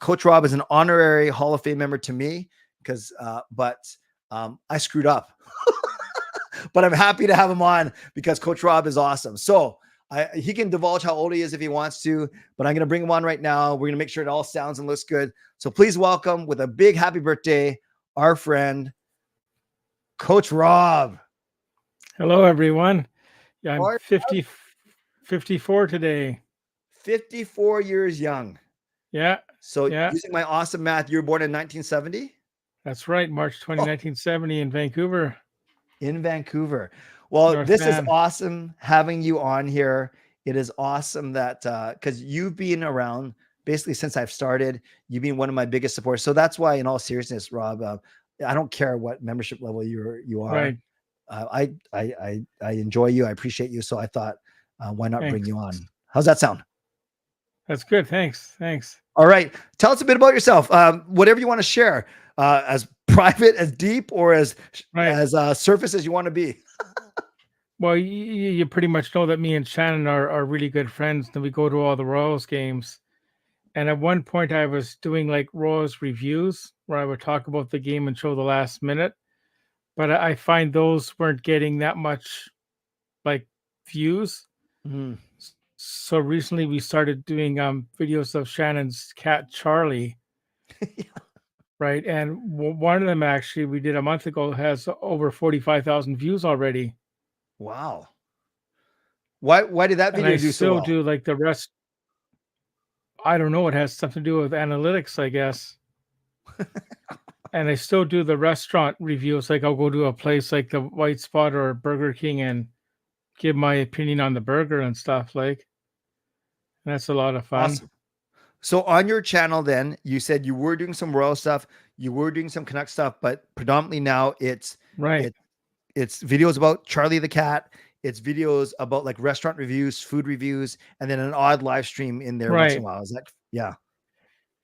Coach Rob is an honorary Hall of Fame member to me because, but I screwed up. But I'm happy to have him on because Coach Rob is awesome. So he can divulge how old he is if he wants to, but I'm going to bring him on right now. We're going to make sure it all sounds and looks good. So please welcome with a big happy birthday, our friend, Coach Rob. Hello, everyone. Yeah, I'm 54 today. 54 years young. Yeah. So using my awesome math, you were born in 1970? That's right. March 20, 1970 in Vancouver. In Vancouver. Well, North this Van. is awesome having you on here. It is awesome that because you've been around basically since I've started. You've been one of my biggest supporters. So that's why, in all seriousness, Rob, I don't care what membership level you are. Right. I enjoy you. I appreciate you. So I thought, why not bring you on? How's that sound? That's good. Thanks. All right. Tell us a bit about yourself. Whatever you want to share, as private, as deep, or as surface as you want to be. Well, you pretty much know that me and Shannon are really good friends, and we go to all the Royals games. And at one point, I was doing like Royals reviews where I would talk about the game and show the last minute. But I find those weren't getting that much like views. Mm-hmm. So recently we started doing videos of Shannon's cat, Charlie. Yeah. Right. And one of them actually we did a month ago has over 45,000 views already. Wow. Why did that video do so well? Do like the rest. I don't know. It has something to do with analytics, I guess. And I still do the restaurant reviews. Like I'll go to a place like the White Spot or Burger King and give my opinion on the burger and stuff. Like, and that's a lot of fun. Awesome. So on your channel, then you said you were doing some Royal stuff, you were doing some Canuck stuff, but predominantly now it's Right. it's videos about Charlie the cat. It's videos about like restaurant reviews, food reviews, and then an odd live stream in there once in a Right. while. Is that yeah?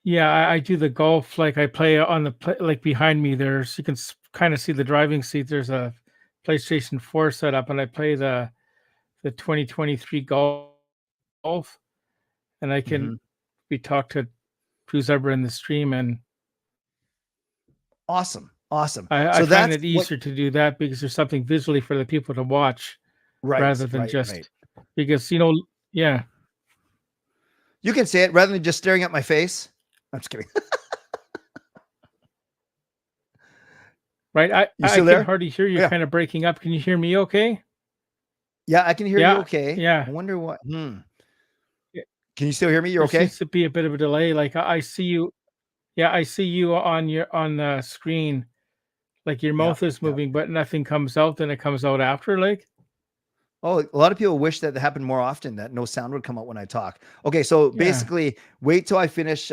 Yeah, I do the golf. Like I play on the like behind me. There's you can kind of see the driving seat. There's a PlayStation 4 set up, and I play the 2023 golf, and I can Mhm. we talk to who's ever in the stream, and Awesome. Awesome. I So find that's it what easier to do that because there's something visually for the people to watch right, rather than right, right. just because yeah. You can say it rather than just staring at my face. I'm just kidding. Right. You I still can there? hardly hear you Yeah. kind of breaking up. Can you hear me okay? Yeah, I can hear you Yeah. okay. Yeah. I wonder what. Yeah. Can you still hear me? You're There okay? seems to be a bit of a delay. Like I see you. Yeah, I see you on the screen. Like your Yeah. mouth is Yeah. moving, but nothing comes out. Then it comes out after. Like Oh, a lot of people wish that happened more often, that no sound would come out when I talk. Okay, so yeah. basically, wait till I finish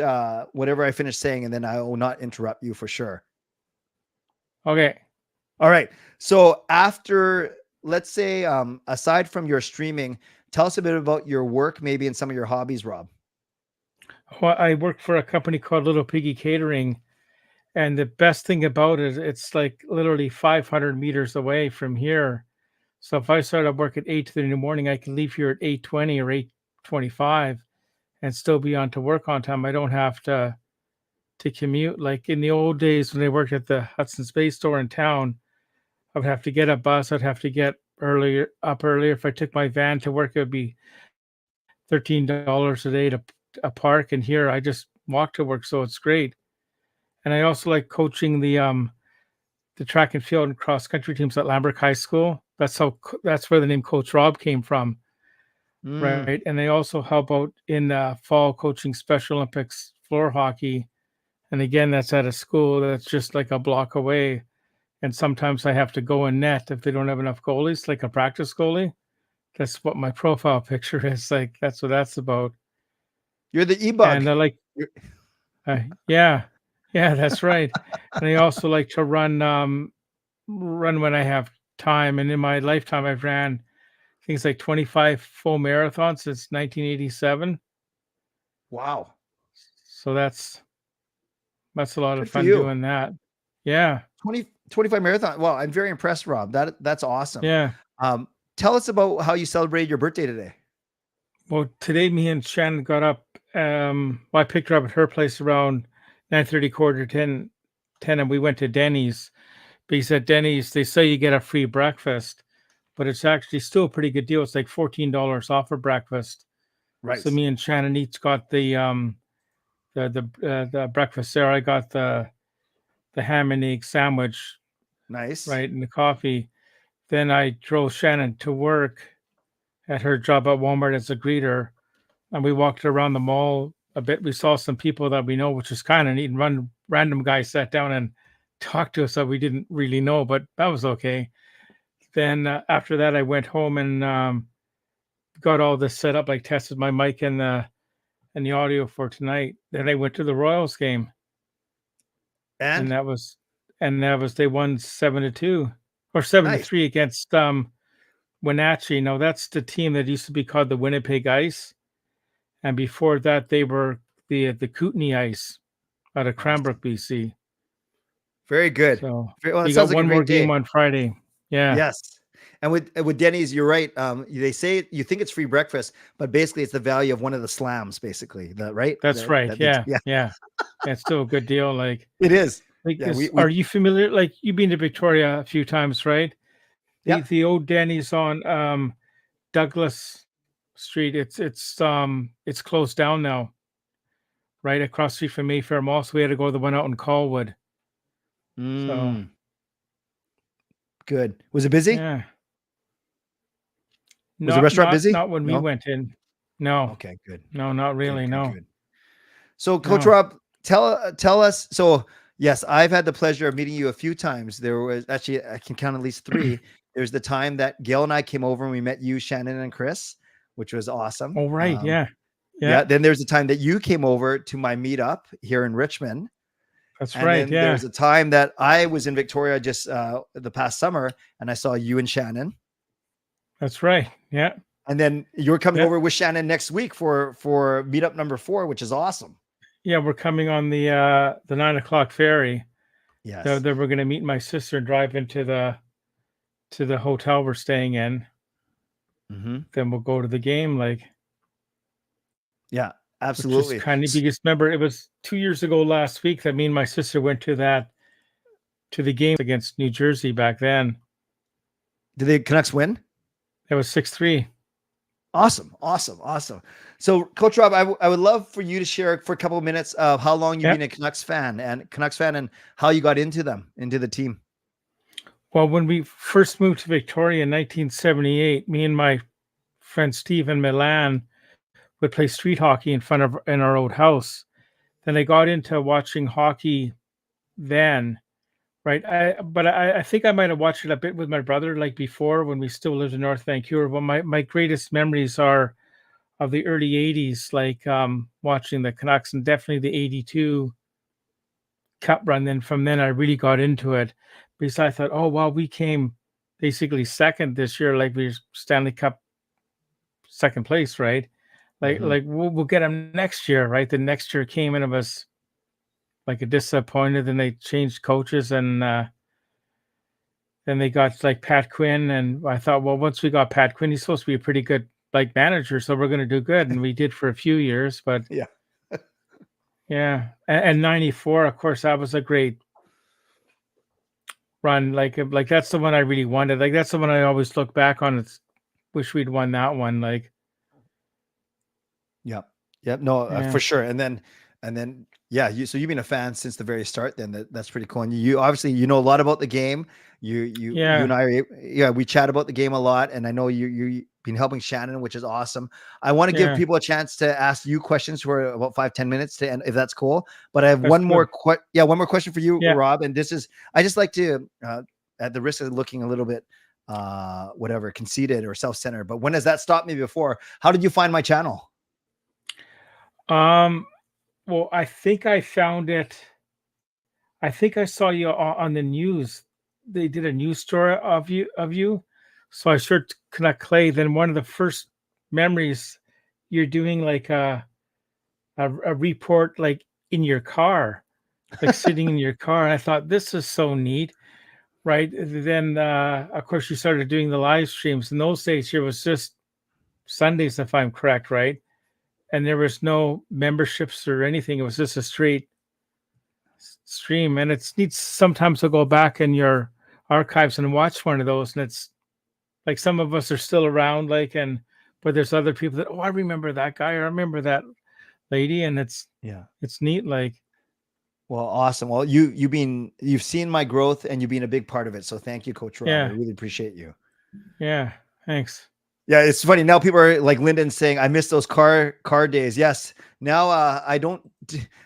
whatever I finish saying, and then I will not interrupt you for sure. Okay. All right. So after, let's say, aside from your streaming, tell us a bit about your work, maybe, and some of your hobbies, Rob. Well, I work for a company called Little Piggy Catering, and the best thing about it, it's like literally 500 meters away from here. So if I start at work at 8:30 in the morning, I can leave here at 8:20 or 8:25 and still be on to work on time. I don't have to commute. Like in the old days when I worked at the Hudson's Bay store in town, I would have to get a bus. I'd have to get up earlier. If I took my van to work, it would be $13 a day to park. And here I just walk to work, so it's great. And I also like coaching the track and field and cross country teams at Lambert High School. That's where the name Coach Rob came from, right? And they also help out in fall coaching Special Olympics floor hockey. And again, that's at a school that's just like a block away. And sometimes I have to go in net if they don't have enough goalies, like a practice goalie. That's what my profile picture is like. That's what that's about. You're the e-bug. And I like, yeah, that's right. And I also like to run when I have time. And in my lifetime, I've ran things like 25 full marathons since 1987. Wow. So that's a lot Good of for fun you. doing that. Yeah. 25 marathon. Wow, I'm very impressed, Rob. That's awesome. Yeah. Tell us about how you celebrated your birthday today. Well, today me and Shannon got up. I picked her up at her place around 9:30, 9:45, and we went to Denny's. Because at Denny's, they say you get a free breakfast, but it's actually still a pretty good deal. It's like $14 off for breakfast. Right. So me and Shannon each got the breakfast there. I got the ham and egg sandwich, Nice. right, and the coffee. Then I drove Shannon to work at her job at Walmart as a greeter, and we walked around the mall a bit. We saw some people that we know, which is kind of neat. And random guy sat down and talked to us that we didn't really know, but that was okay. Then after that, I went home and got all this set up, like tested my mic and the audio for tonight. Then I went to the Royals game, and that was they won 7-2 or 7-3 against Wenatchee. Now that's the team that used to be called the Winnipeg Ice, and before that they were the Kootenay Ice out of Cranbrook, BC. Very good. So well, we got one more game on Friday. Yeah. Yes. And with Denny's, you're right. They say you think it's free breakfast, but basically it's the value of one of the slams, basically. Right? That's right. Yeah. It's still a good deal. Like it is. Like are you familiar? Like you've been to Victoria a few times, right? The old Denny's on Douglas Street. It's closed down now. Right across the street from Mayfair Mall. So we had to go to the one out in Colwood. So good. Was it busy? Yeah. Was the restaurant busy? Not when we went in. No. Okay, good. No, not really. Good, no. Good. So, Coach No. Rob, tell us. So, yes, I've had the pleasure of meeting you a few times. There was actually, I can count at least three. There's the time that Gail and I came over and we met you, Shannon, and Chris, which was awesome. Oh, right. Yeah. Yeah. Then there's the time that you came over to my meetup here in Richmond. That's And right. then Yeah. there's a time that I was in Victoria just the past summer, and I saw you and Shannon. That's right. Yeah. And then you're coming over with Shannon next week for meetup number 4, which is awesome. Yeah, we're coming on the 9:00 ferry. Yes. So then we're going to meet my sister and drive into the hotel we're staying in. Mm-hmm. Then we'll go to the game. Yeah, absolutely. Which is kind of, because remember, it was 2 years ago last week that me and my sister went to the game against New Jersey back then. Did the Canucks win? It was 6-3. Awesome. So, Coach Rob, I would love for you to share for a couple of minutes of how long you've been a Canucks fan and how you got into the team. Well, when we first moved to Victoria in 1978, me and my friend Steve in Milan would play street hockey in our old house. Then I got into watching hockey then. Right. I think I might have watched it a bit with my brother, before, when we still lived in North Vancouver. But my greatest memories are of the early 80s, watching the Canucks, and definitely the 82 Cup run. Then from then I really got into it, because I thought, oh, wow, we came basically second this year. We were Stanley Cup second place, right? We'll get them next year, right? The next year came and it was a disappointed, and they changed coaches, and then they got Pat Quinn, and I thought, well, once we got Pat Quinn, he's supposed to be a pretty good manager, so we're going to do good, and we did for a few years. But yeah, and 94, of course, that was a great run. That's the one I really wanted. That's the one I always look back on. It's wish we'd won that one. For sure. And then. Yeah, so you've been a fan since the very start. Then that's pretty cool. And you obviously know a lot about the game. You and I we chat about the game a lot, and I know you've been helping Shannon, which is awesome. I want to give people a chance to ask you questions for about 5-10 minutes to end, if that's cool. But I have one more question for you, Rob. And this is, I just like to, at the risk of looking a little bit conceited or self-centered, but when has that stopped me before? How did you find my channel? Well, I think I found it. I think I saw you on the news. They did a news story of you. So I searched Canuck Clay. Then one of the first memories, you're doing a report in your car, sitting in your car. And I thought, this is so neat, right? Then of course you started doing the live streams. In those days, here was just Sundays, if I'm correct, right? And there was no memberships or anything. It was just a straight stream. And it's neat sometimes to go back in your archives and watch one of those. And it's some of us are still around, but there's other people that, I remember that guy, or I remember that lady. And it's neat. Well, awesome. Well, you've seen my growth, and you've been a big part of it. So thank you, Coach Rob. I really appreciate you. Yeah. Thanks. Yeah, it's funny. Now people are like Lyndon saying, I miss those car days. Yes. Now I don't,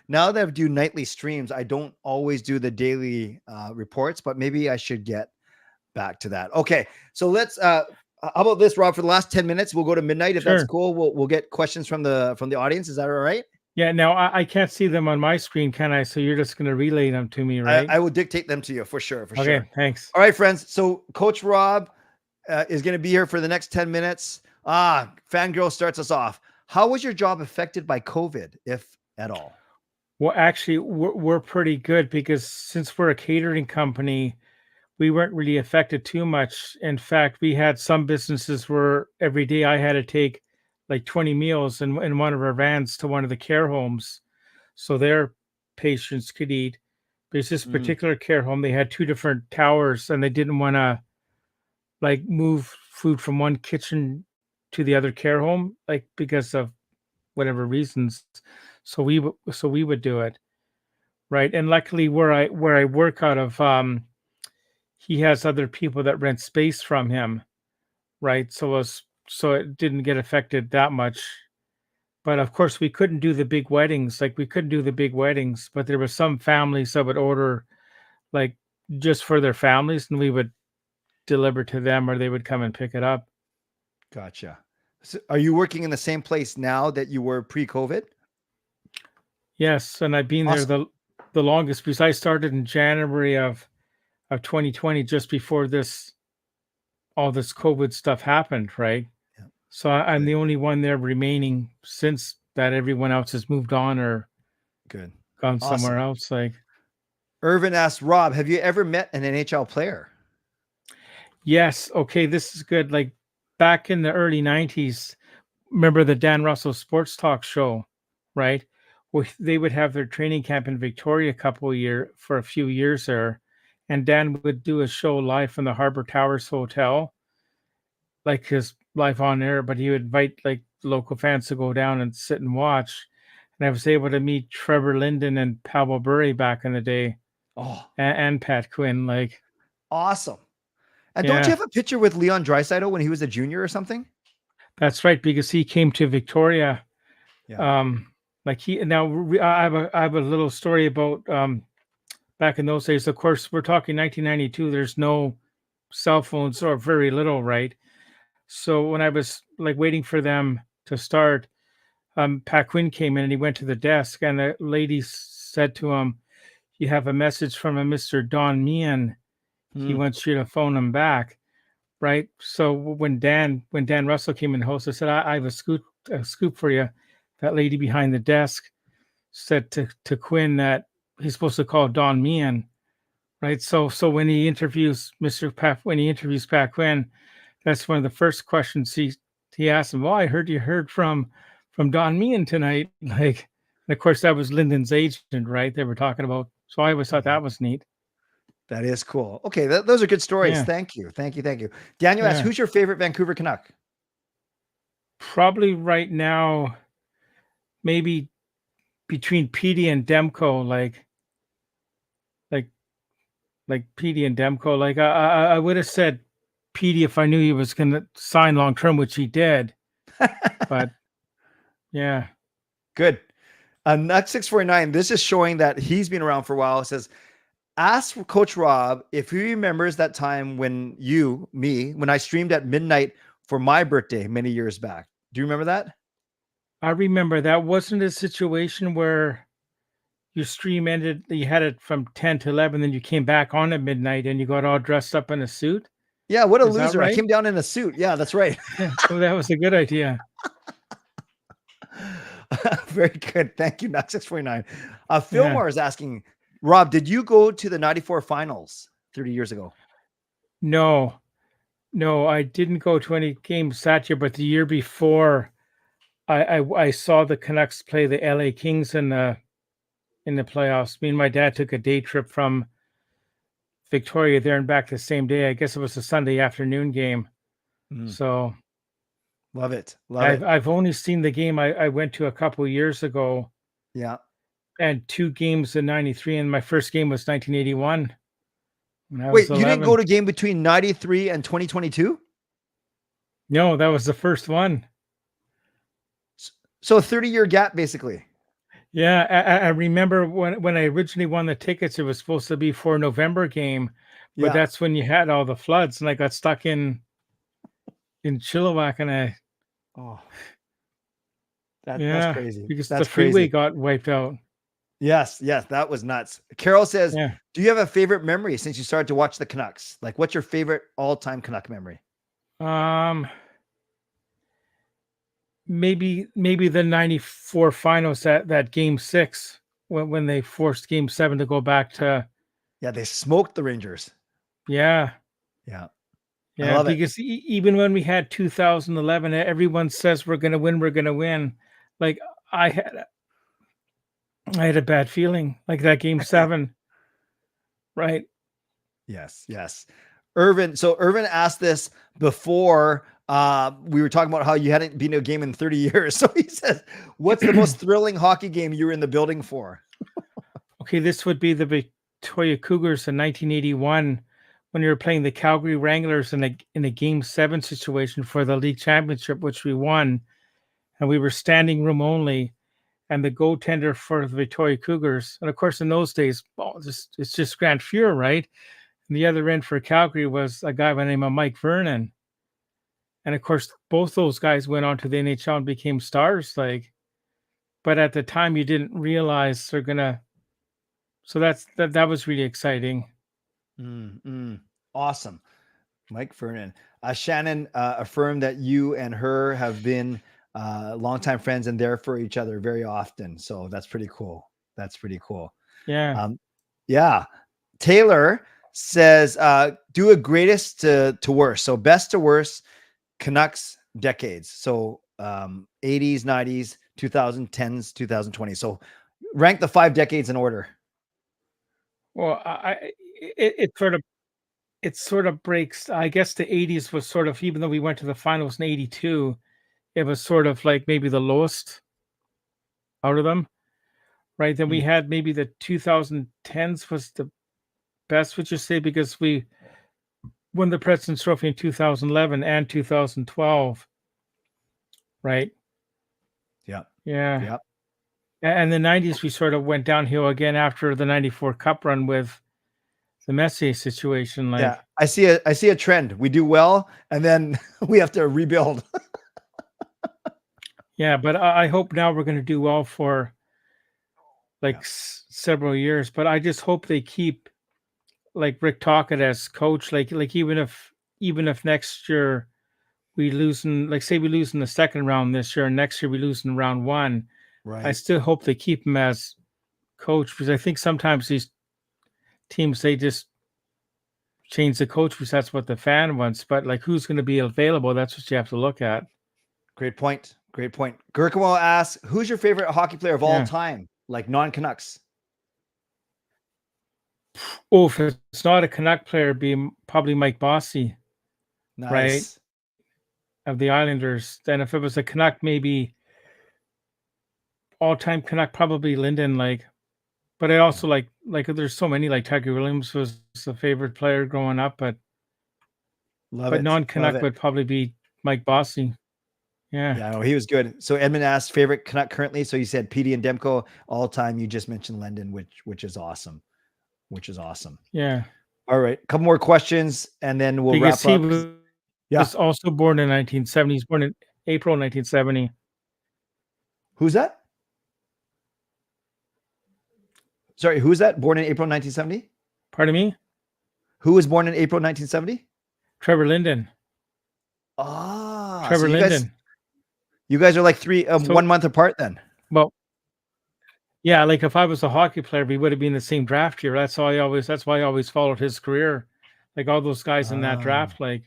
now that I do nightly streams, I don't always do the daily reports, but maybe I should get back to that. Okay. So let's, how about this, Rob? For the last 10 minutes, we'll go to midnight. If that's cool, we'll get questions from the audience. Is that all right? Yeah. Now I can't see them on my screen, can I? So you're just going to relay them to me, right? I will dictate them to you for sure. Okay. Thanks. All right, friends. So Coach Rob is going to be here for the next 10 minutes. Fangirl starts us off. How was your job affected by COVID, if at all? Well, actually, we're pretty good, because since we're a catering company, we weren't really affected too much. In fact, we had some businesses where every day I had to take 20 meals in one of our vans to one of the care homes, so their patients could eat. Because this particular care home, they had 2 different towers, and they didn't want to move food from one kitchen to the other care home, because of whatever reasons. So we would do it, right? And luckily, where I work out of, he has other people that rent space from him, right? So it didn't get affected that much. But of course, we couldn't do the big weddings. Like we couldn't do the big weddings, but there were some families that would order like just for their families, and we would deliver to them, or they would come and pick it up. Gotcha. So are you working in the same place now that you were pre-COVID? Yes, and I've been there Awesome. the longest because I started in January of 2020, just before all this COVID stuff happened, right? Yeah. So I'm Good. the only one there remaining since that. Everyone else has moved on or Good. gone somewhere Awesome. else. Like, Irvin asked, Rob, have you ever met an NHL player? yes, okay, this is good. Like back in the early 90s, remember the Dan Russell Sports Talk show, right? Well, they would have their training camp in Victoria for a few years there, and Dan would do a show live from the Harbor Towers Hotel, like his live on air. But he would invite like local fans to go down and sit and watch. And I was able to meet Trevor Linden and Pavel Bure back in the day, Oh, and Pat Quinn. Like, awesome. And don't you yeah, have a picture with Leon Draisaitl when he was a junior or something? that's right, because he came to Victoria. Yeah. Like I have a little story about back in those days. Of course, we're talking 1992. There's no cell phones or very little, right? So when I was like waiting for them to start, Pat Quinn came in and he went to the desk, and the lady said to him, "You have a message from a Mr. Don Meehan. He wants you to phone him back." Right. So when Dan Russell came in the host, I said, I have a scoop for you. That lady behind the desk said to Quinn that he's supposed to call Don Meehan. Right. So when he interviews Pat Quinn, that's one of the first questions he asked him. Well, I heard you heard from Don Meehan tonight. Like, and of course that was Lyndon's agent, right? They were talking about. So I always thought that was neat. That is cool. Okay, those are good stories. Yeah. Thank you. Thank you. Thank you. Daniel asks, Yeah. who's your favorite Vancouver Canuck? Probably right now, maybe between Petey and Demko, like Petey and Demko. Like I would have said Petey if I knew he was going to sign long term, which he did. But yeah, Good. Nut 649. This is showing that he's been around for a while. It says, ask Coach Rob if he remembers that time when when I streamed at midnight for my birthday many years back. Do you remember that? I remember that wasn't a situation where your stream ended. You had it from 10 to 11, then you came back on at midnight and you got all dressed up in a suit. Yeah, what a Is that loser. I right? came down in a suit. Yeah, that's right. Yeah, well, that was a good idea. Very good. Thank you, Nut 649. Yeah. Fillmore is asking, Rob, did you go to the 94 finals 30 years ago? No, I didn't go to any games that year, but the year before, I saw the Canucks play the LA Kings in the playoffs. Me and my dad took a day trip from Victoria there and back the same day. I guess it was a Sunday afternoon game. So love it. I've only seen the game I went to a couple of years ago. Yeah. And 2 games in 93, and my first game was 1981. Wait, you didn't go to game between 93 and 2022? No, that was the first one. So a 30-year gap, basically. Yeah, I remember when I originally won the tickets, it was supposed to be for a November game, but that's when you had all the floods, and I got stuck in Chilliwack, and that's crazy. Because that's the freeway crazy. got wiped out. Yes, that was nuts. Carol says, do you have a favorite memory since you started to watch the Canucks? Like, what's your favorite all-time Canuck memory? Maybe the 94 finals, that game 6 when they forced game 7 to go back to. Yeah, they smoked the Rangers. Yeah. Because even when we had 2011, everyone says we're going to win. Like I had a bad feeling, like that game 7. Right. Yes. Irvin asked this before we were talking about how you hadn't been to a game in 30 years. So he says, what's the most thrilling hockey game you were in the building for? Okay, this would be the Victoria Cougars in 1981 when you were playing the Calgary Wranglers in a game 7 situation for the league championship, which we won. and we were standing room only. And the goaltender for the Victoria Cougars, and of course in those days, it's just Grant Fuhr, right? And the other end for Calgary was a guy by the name of Mike Vernon. And of course, both those guys went on to the NHL and became stars. Like, but at the time, you didn't realize they're gonna. So that was really exciting. Awesome, Mike Vernon. Shannon affirmed that you and her have been longtime friends and there for each other very often. So that's pretty cool. Yeah. Yeah. Taylor says, do a greatest to worst. So best to worst Canucks decades. So 80s, 90s, 2010s, 2020. So rank the 5 decades in order. Well, it sort of breaks. I guess the 80s was sort of, even though we went to the finals in 82, it was sort of like maybe the lowest out of them, right? Then we had maybe the 2010s was the best, would you say, because we won the President's Trophy in 2011 and 2012, right? Yeah. And the 90s, we sort of went downhill again after the 94 Cup run with the Messier situation. Like, yeah, I see a trend. We do well, and then we have to rebuild. Yeah, but I hope now we're going to do well for like several years. But I just hope they keep like Rick Tocchet as coach. Like even if next year we lose in, like say we lose in the second round this year, and next year we lose in round 1. Right. I still hope they keep him as coach, because I think sometimes these teams, they just change the coach because that's what the fan wants. But like, who's going to be available? That's what you have to look at. Great point. Gurkamo asks, who's your favorite hockey player of all time? Like non-Canucks. Oh, if it's not a Canuck player, it'd be probably Mike Bossy. Nice. Right? Of the Islanders. Then if it was a Canuck, maybe all-time Canuck, probably Linden. Like, but I also like there's so many, like Tiger Williams was a favorite player growing up, but non-Canuck would probably be Mike Bossy. Yeah, no, he was good. So Edmund asked favorite Canuck currently. So you said Petey and Demko all time. You just mentioned Linden, which is awesome. Yeah. All right, a couple more questions, and then we'll wrap up. He was also born in 1970. He's born in April 1970. Who's that? Sorry, who's that? Born in April 1970? Pardon me? Who was born in April 1970? Trevor Linden. Trevor Linden. You guys are like 1 month apart then. Well, yeah, like if I was a hockey player, we would have been in the same draft year. That's why I always followed his career. Like all those guys in that draft, like.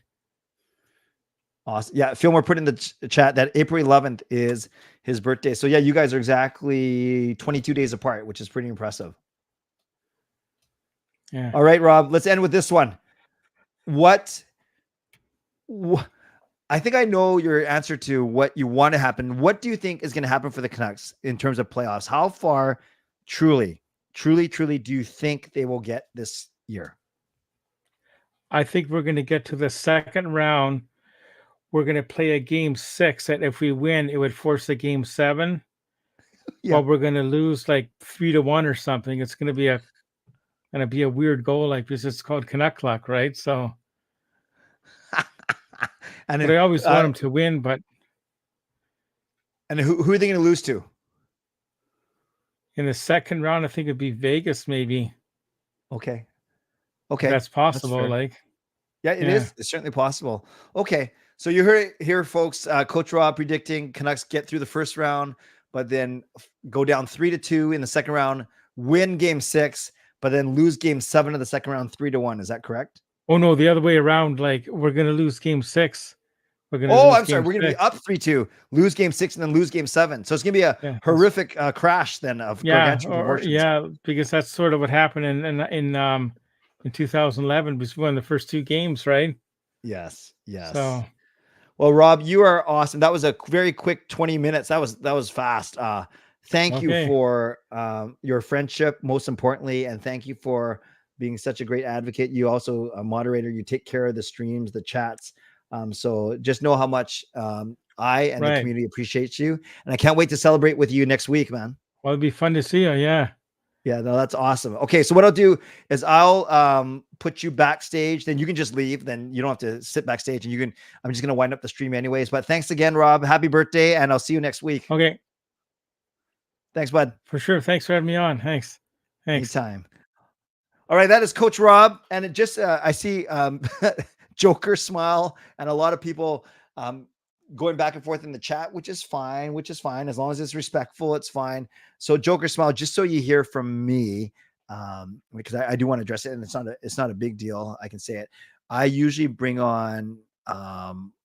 Awesome. Yeah, Fillmore put in the chat that April 11th is his birthday. So yeah, you guys are exactly 22 days apart, which is pretty impressive. Yeah. All right, Rob, let's end with this one. I think I know your answer to what you want to happen. What do you think is going to happen for the Canucks in terms of playoffs? How far truly do you think they will get this year? I think we're going to get to the second round. We're going to play a game 6 that if we win, it would force a game 7. Yeah. But we're going to lose like 3-1 or something. It's going to be a weird goal, like, because it's called Canuck luck, right? So. But I always want them to win, but. And who are they going to lose to? In the second round, I think it'd be Vegas, maybe. Okay. That's possible. That's it is. It's certainly possible. Okay. So you heard it here, folks. Coach Rob predicting Canucks get through the first round, but then go down 3-2 in the second round, win game 6, but then lose game 7 of the second round 3-1. Is that correct? Oh no, the other way around. Like we're going to lose game 6. I'm sorry. We're going to be up 3-2, lose game 6, and then lose game 7. So it's going to be a horrific crash then of gargantuan proportions. Because that's sort of what happened in 2011. We won the first 2 games, right? Yes. So, well, Rob, you are awesome. That was a very quick 20 minutes. That was fast. Thank you for your friendship, most importantly, and thank you for being such a great advocate. You also a moderator. You take care of the streams, the chats. So just know how much I and the Right. community appreciate you. And I can't wait to celebrate with you next week, man. Well, it'd be fun to see you. Yeah. Yeah, no, that's awesome. Okay, so what I'll do is I'll put you backstage. Then you can just leave. Then you don't have to sit backstage. And you can. I'm just gonna wind up the stream anyways. But thanks again, Rob. Happy birthday, and I'll see you next week. Okay. Thanks, bud. For sure. Thanks for having me on. Thanks. Anytime. All right, that is Coach Rob, and it just I see Joker smile and a lot of people going back and forth in the chat, which is fine. As long as it's respectful, it's fine. So Joker smile, just so you hear from me, because I do want to address it, and it's not a big deal. I can say it. I usually bring on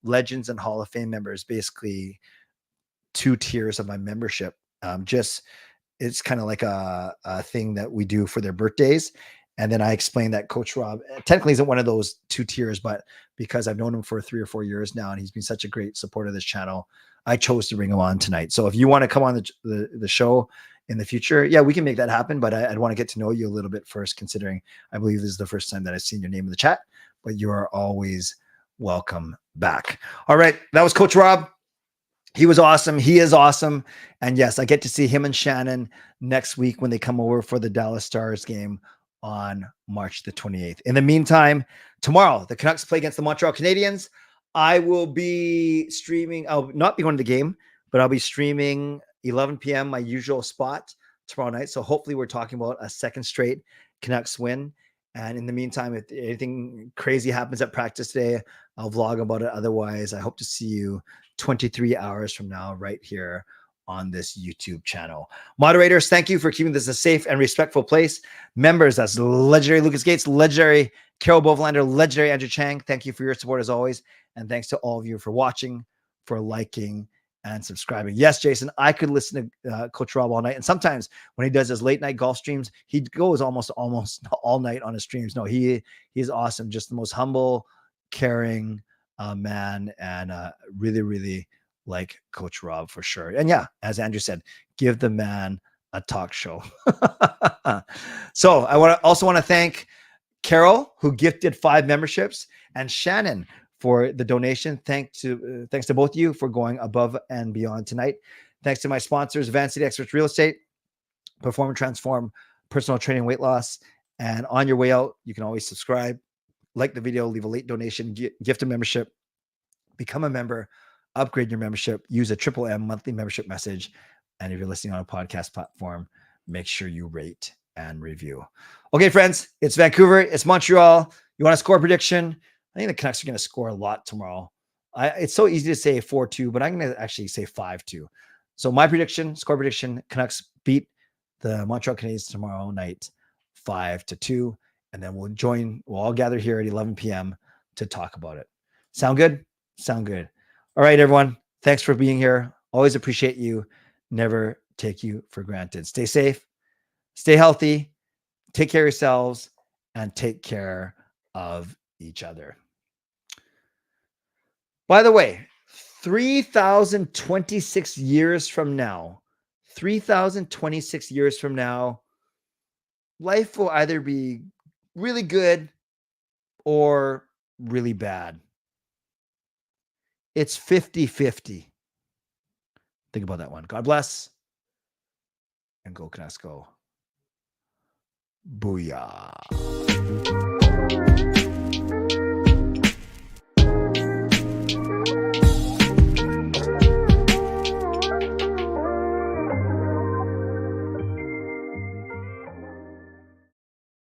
legends and Hall of Fame members, basically 2 tiers of my membership. It's kind of like a thing that we do for their birthdays. And then I explained that Coach Rob technically isn't one of those 2 tiers, but because I've known him for 3 or 4 years now, and he's been such a great supporter of this channel, I chose to bring him on tonight. So if you want to come on the show in the future, yeah, we can make that happen. But I'd want to get to know you a little bit first, considering I believe this is the first time that I've seen your name in the chat, but you are always welcome back. All right. That was Coach Rob. He was awesome. He is awesome. And yes, I get to see him and Shannon next week when they come over for the Dallas Stars game on March the 28th. In the meantime, tomorrow, the Canucks play against the Montreal Canadiens. I will be streaming. I'll not be going to the game, but I'll be streaming 11 p.m., my usual spot tomorrow night. So hopefully we're talking about a second straight Canucks win. And in the meantime, if anything crazy happens at practice today, I'll vlog about it. Otherwise, I hope to see you 23 hours from now right here on this YouTube channel. Moderators, thank you for keeping this a safe and respectful place. Members, that's legendary Lucas Gates, legendary Carol Bovlander, legendary Andrew Chang. Thank you for your support as always. And thanks to all of you for watching, for liking, and subscribing. Yes, Jason, I could listen to Coach Rob all night. And sometimes when he does his late night golf streams, he goes almost all night on his streams. No, he's awesome. Just the most humble, caring man, and really, really like Coach Rob for sure. And yeah, as Andrew said, give the man a talk show. So I also want to thank Carol, who gifted 5 memberships, and Shannon for the donation. Thanks to both of you for going above and beyond tonight. Thanks to my sponsors, Van City Experts Real Estate, Perform and Transform, Personal Training, Weight Loss. And on your way out, you can always subscribe, like the video, leave a late donation, gift a membership, become a member, upgrade your membership, use a M monthly membership message. And if you're listening on a podcast platform, make sure you rate and review. Okay, friends, it's Vancouver, it's Montreal. You want a score prediction? I think the Canucks are going to score a lot tomorrow. It's so easy to say 4-2, but I'm going to actually say 5-2. So my score prediction, Canucks beat the Montreal Canadiens tomorrow night 5-2. And then we'll all gather here at 11 p.m. to talk about it. Sound good? Sound good. All right, everyone. Thanks for being here. Always appreciate you. Never take you for granted. Stay safe, stay healthy, take care of yourselves, and take care of each other. By the way, 3,026 years from now, life will either be really good or really bad. It's 50-50. Think about that one. God bless. And go Canucks go. Booyah.